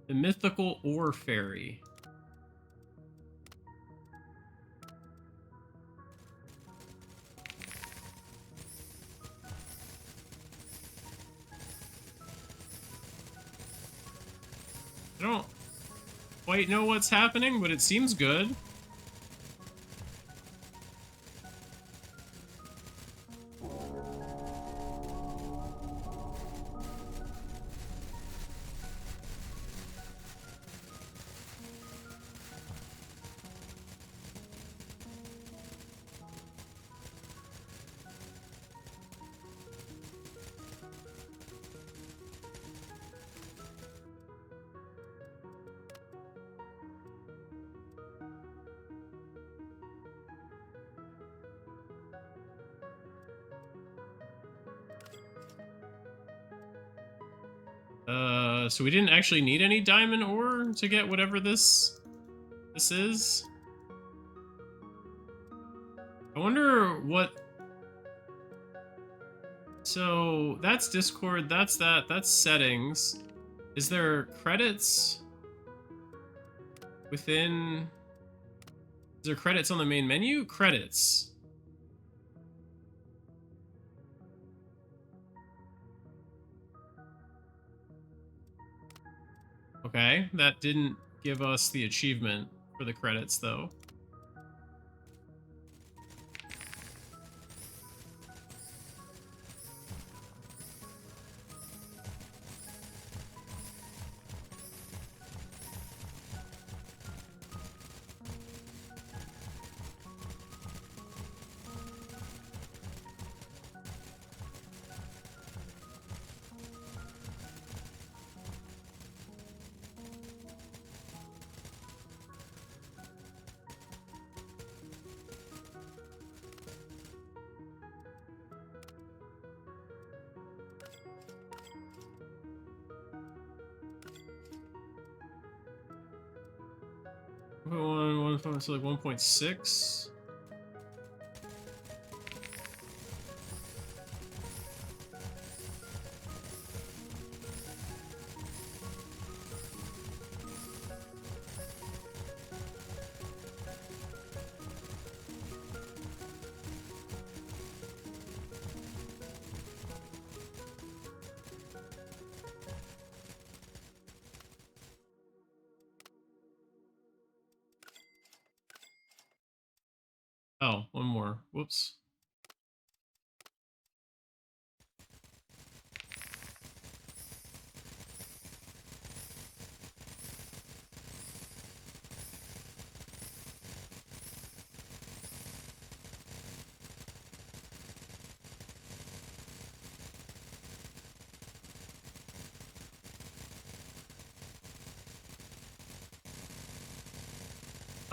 The mythical ore ferry. I don't quite know what's happening, but it seems good. So we didn't actually need any diamond ore to get whatever this this is. I wonder what. So that's Discord, that's that, that's settings. Is there credits within? Is there credits on the main menu? Credits. Okay, that didn't give us the achievement for the credits, though. So like 1.6. Oh, one more. Whoops.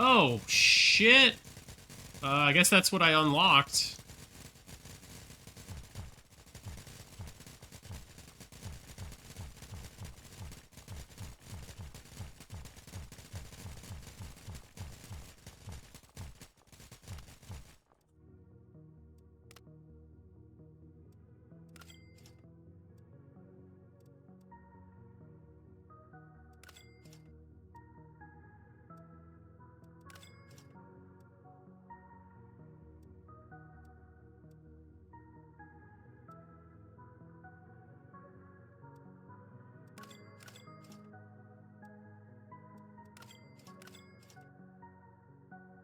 Oh, shit. I guess that's what I unlocked.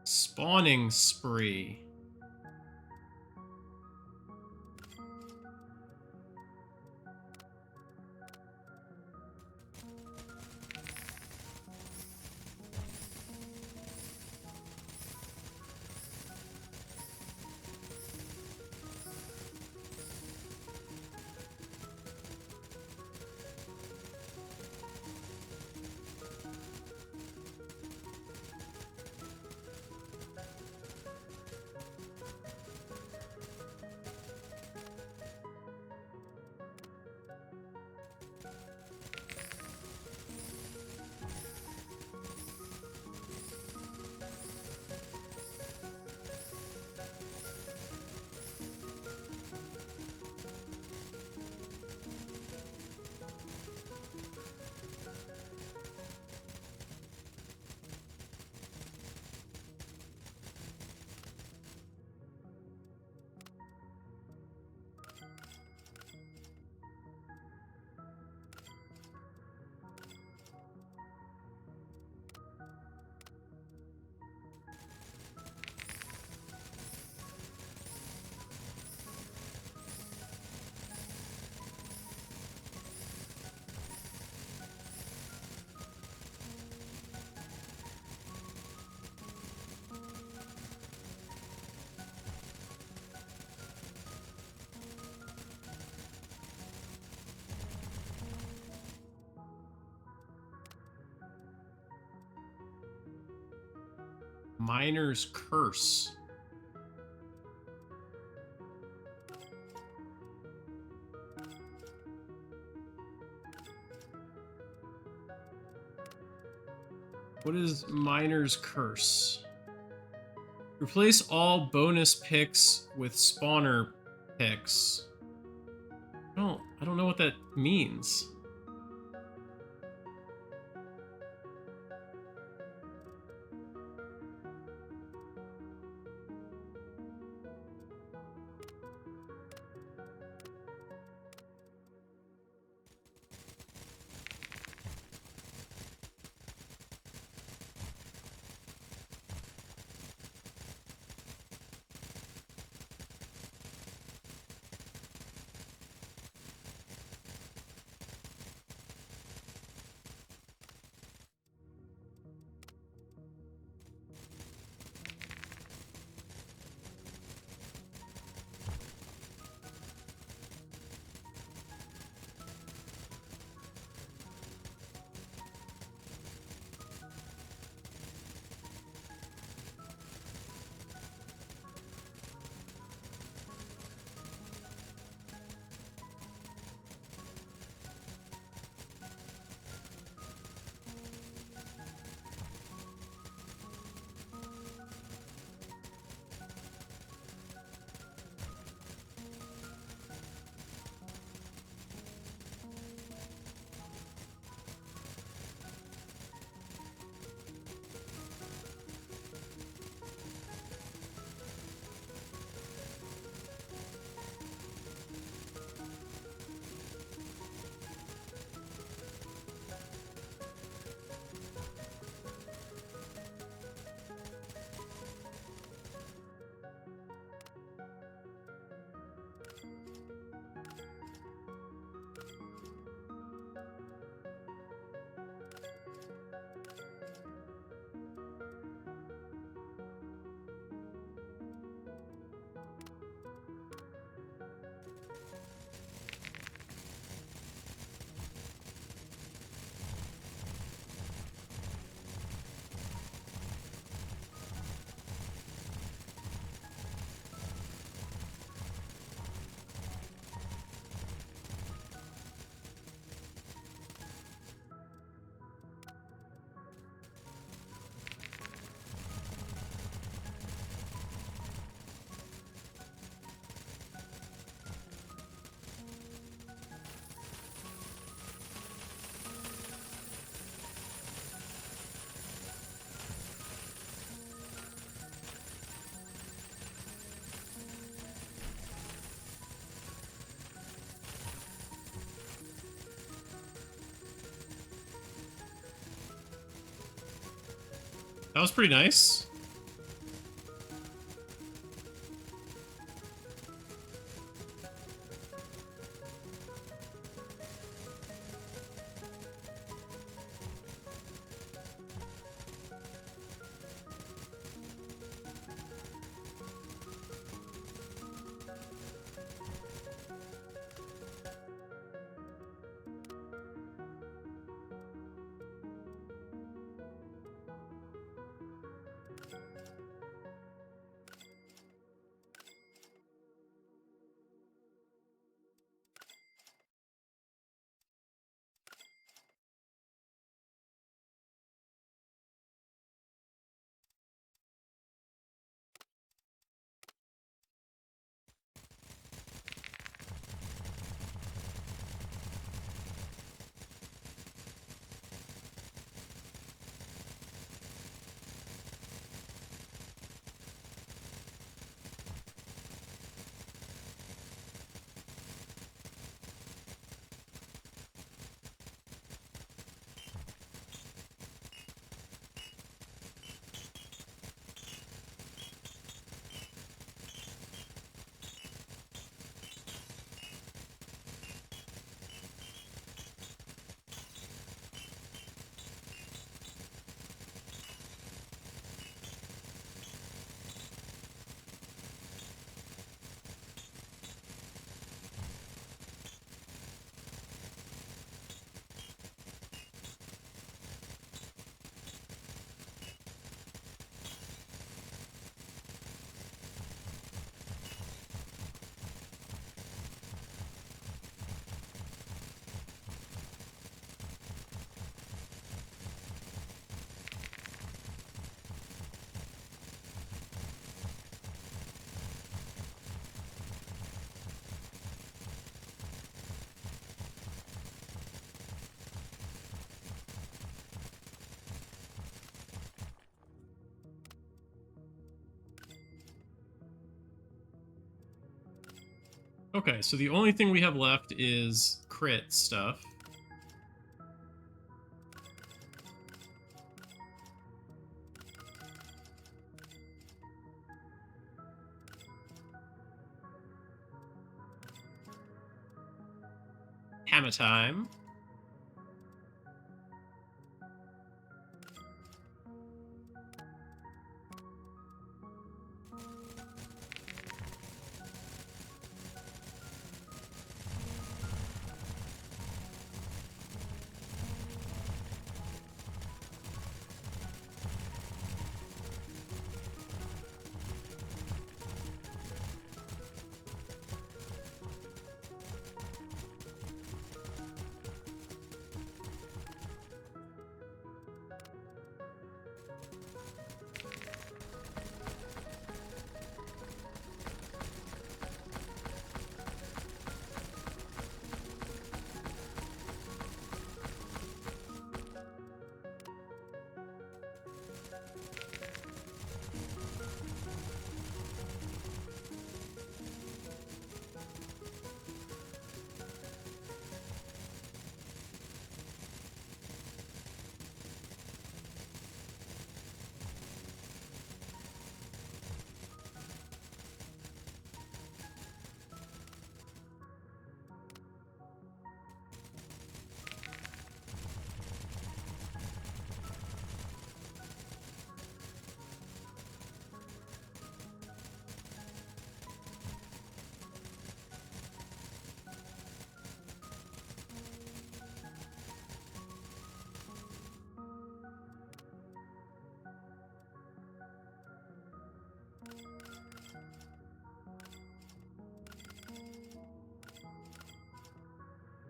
Spawning spree. Miner's Curse. What is Miner's Curse? Replace all bonus picks with spawner picks. I don't know what that means. That was pretty nice. Okay, so the only thing we have left is crit stuff. Hammer time.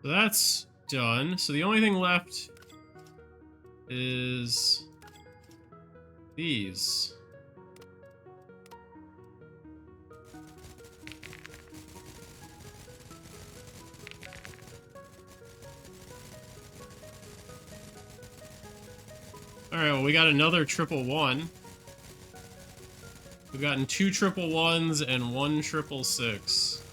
So that's done. So the only thing left is these. Alright, well, we got another 111. We've gotten 2 111s and 1 666.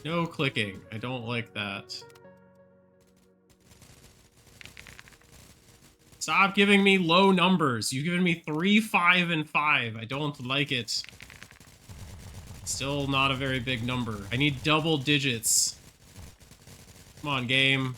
No clicking. I don't like that. Stop giving me low numbers. You've given me 3, 5, and 5. I don't like it. Still not a very big number. I need double digits. Come on, game.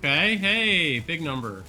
Okay, hey, big number.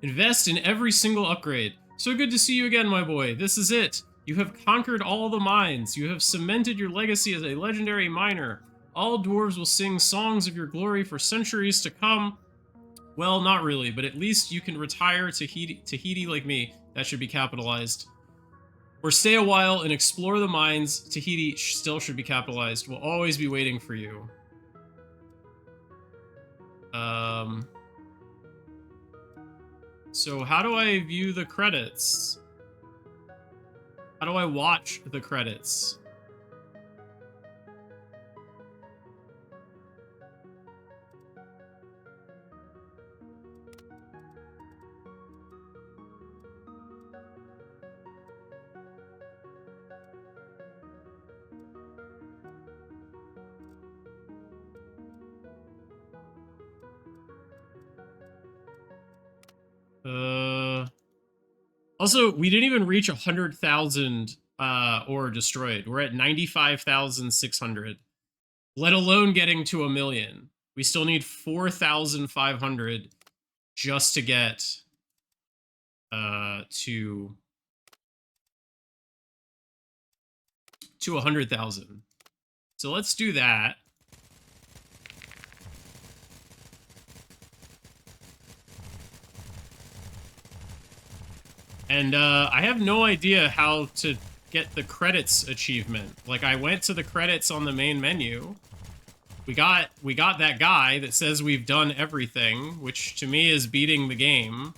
Invest in every single upgrade. So good to see you again, my boy. This is it. You have conquered all the mines. You have cemented your legacy as a legendary miner. All dwarves will sing songs of your glory for centuries to come. Well, not really, but at least you can retire Tahiti like me. That should be capitalized. Or stay a while and explore the mines. Tahiti still should be capitalized. We'll always be waiting for you. So how do I view the credits? How do I watch the credits? Also, we didn't even reach 100,000 ore destroyed. We're at 95,600. Let alone getting to 1 million. We still need 4,500 just to get to 100,000. So let's do that. And I have no idea how to get the credits achievement. Like, I went to the credits on the main menu. We got that guy that says we've done everything, which to me is beating the game.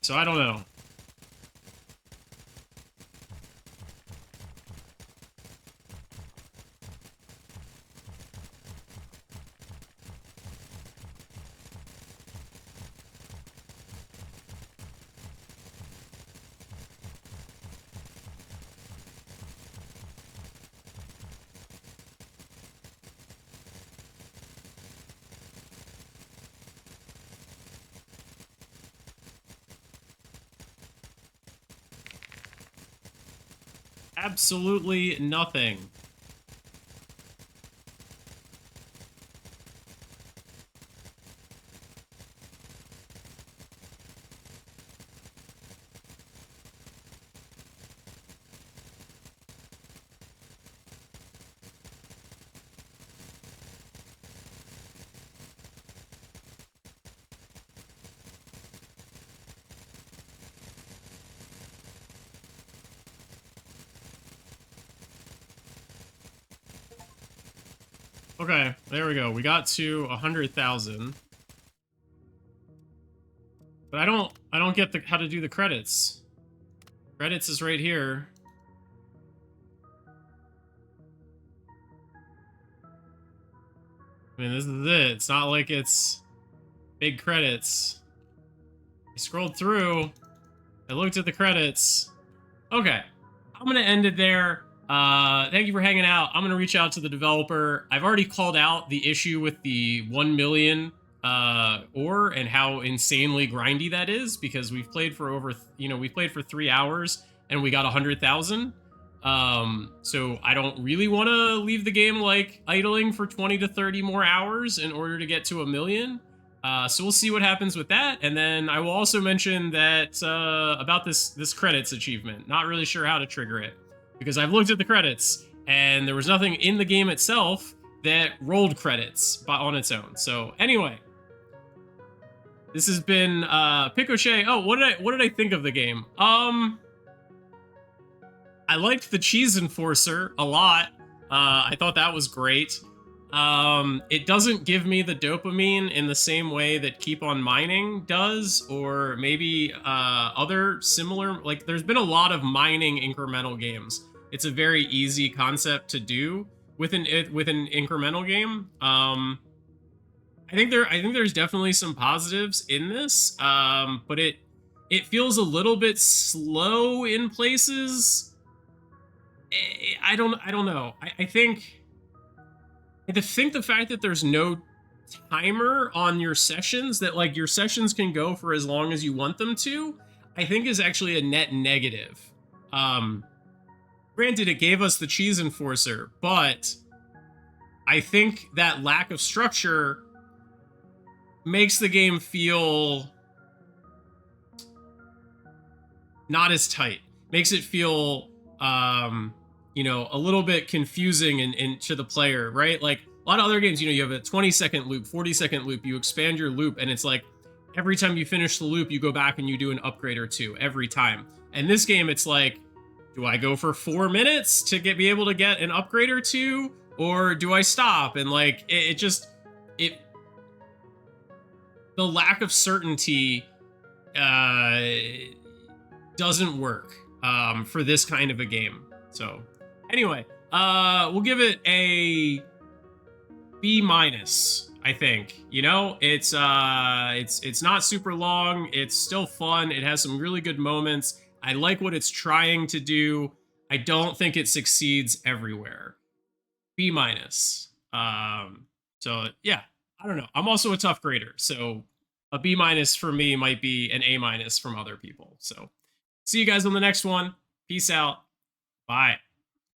So I don't know. Absolutely nothing. Okay, there we go. We got to 100,000. But I don't get how to do the credits. Credits is right here. I mean, this is it. It's not like it's big credits. I scrolled through. I looked at the credits. Okay, I'm gonna end it there. Thank you for hanging out. I'm gonna reach out to the developer. I've already called out the issue with the 1 million ore and how insanely grindy that is, because we've played for over, we played for 3 hours and we got 100,000. So I don't really want to leave the game like idling for 20 to 30 more hours in order to get to 1 million. So we'll see what happens with that. And then I will also mention that about this credits achievement. Not really sure how to trigger it, because I've looked at the credits and there was nothing in the game itself that rolled credits on its own. So anyway, this has been Pickochet. Oh, what did I think of the game? I liked the Cheese Enforcer a lot. I thought that was great. It doesn't give me the dopamine in the same way that Keep on Mining does, or maybe other similar, like, there's been a lot of mining incremental games. It's a very easy concept to do with an incremental game. I think there's definitely some positives in this, but it feels a little bit slow in places. I don't know. I think the fact that there's no timer on your sessions, that like your sessions can go for as long as you want them to, I think is actually a net negative. Granted, it gave us the cheese enforcer, but I think that lack of structure makes the game feel not as tight. Makes it feel, a little bit confusing and to the player, right? Like a lot of other games, you have a 20-second loop, 40-second loop, you expand your loop, and it's like every time you finish the loop, you go back and you do an upgrade or two every time. And this game, it's like, do I go for 4 minutes to be able to get an upgrade or two, or do I stop? And like the lack of certainty doesn't work for this kind of a game. So anyway, we'll give it a B minus. I think, it's not super long. It's still fun. It has some really good moments. I like what it's trying to do. I don't think it succeeds everywhere. B minus. So yeah, I don't know. I'm also a tough grader, so a B minus for me might be an A minus from other people. So see you guys on the next one. Peace out. Bye.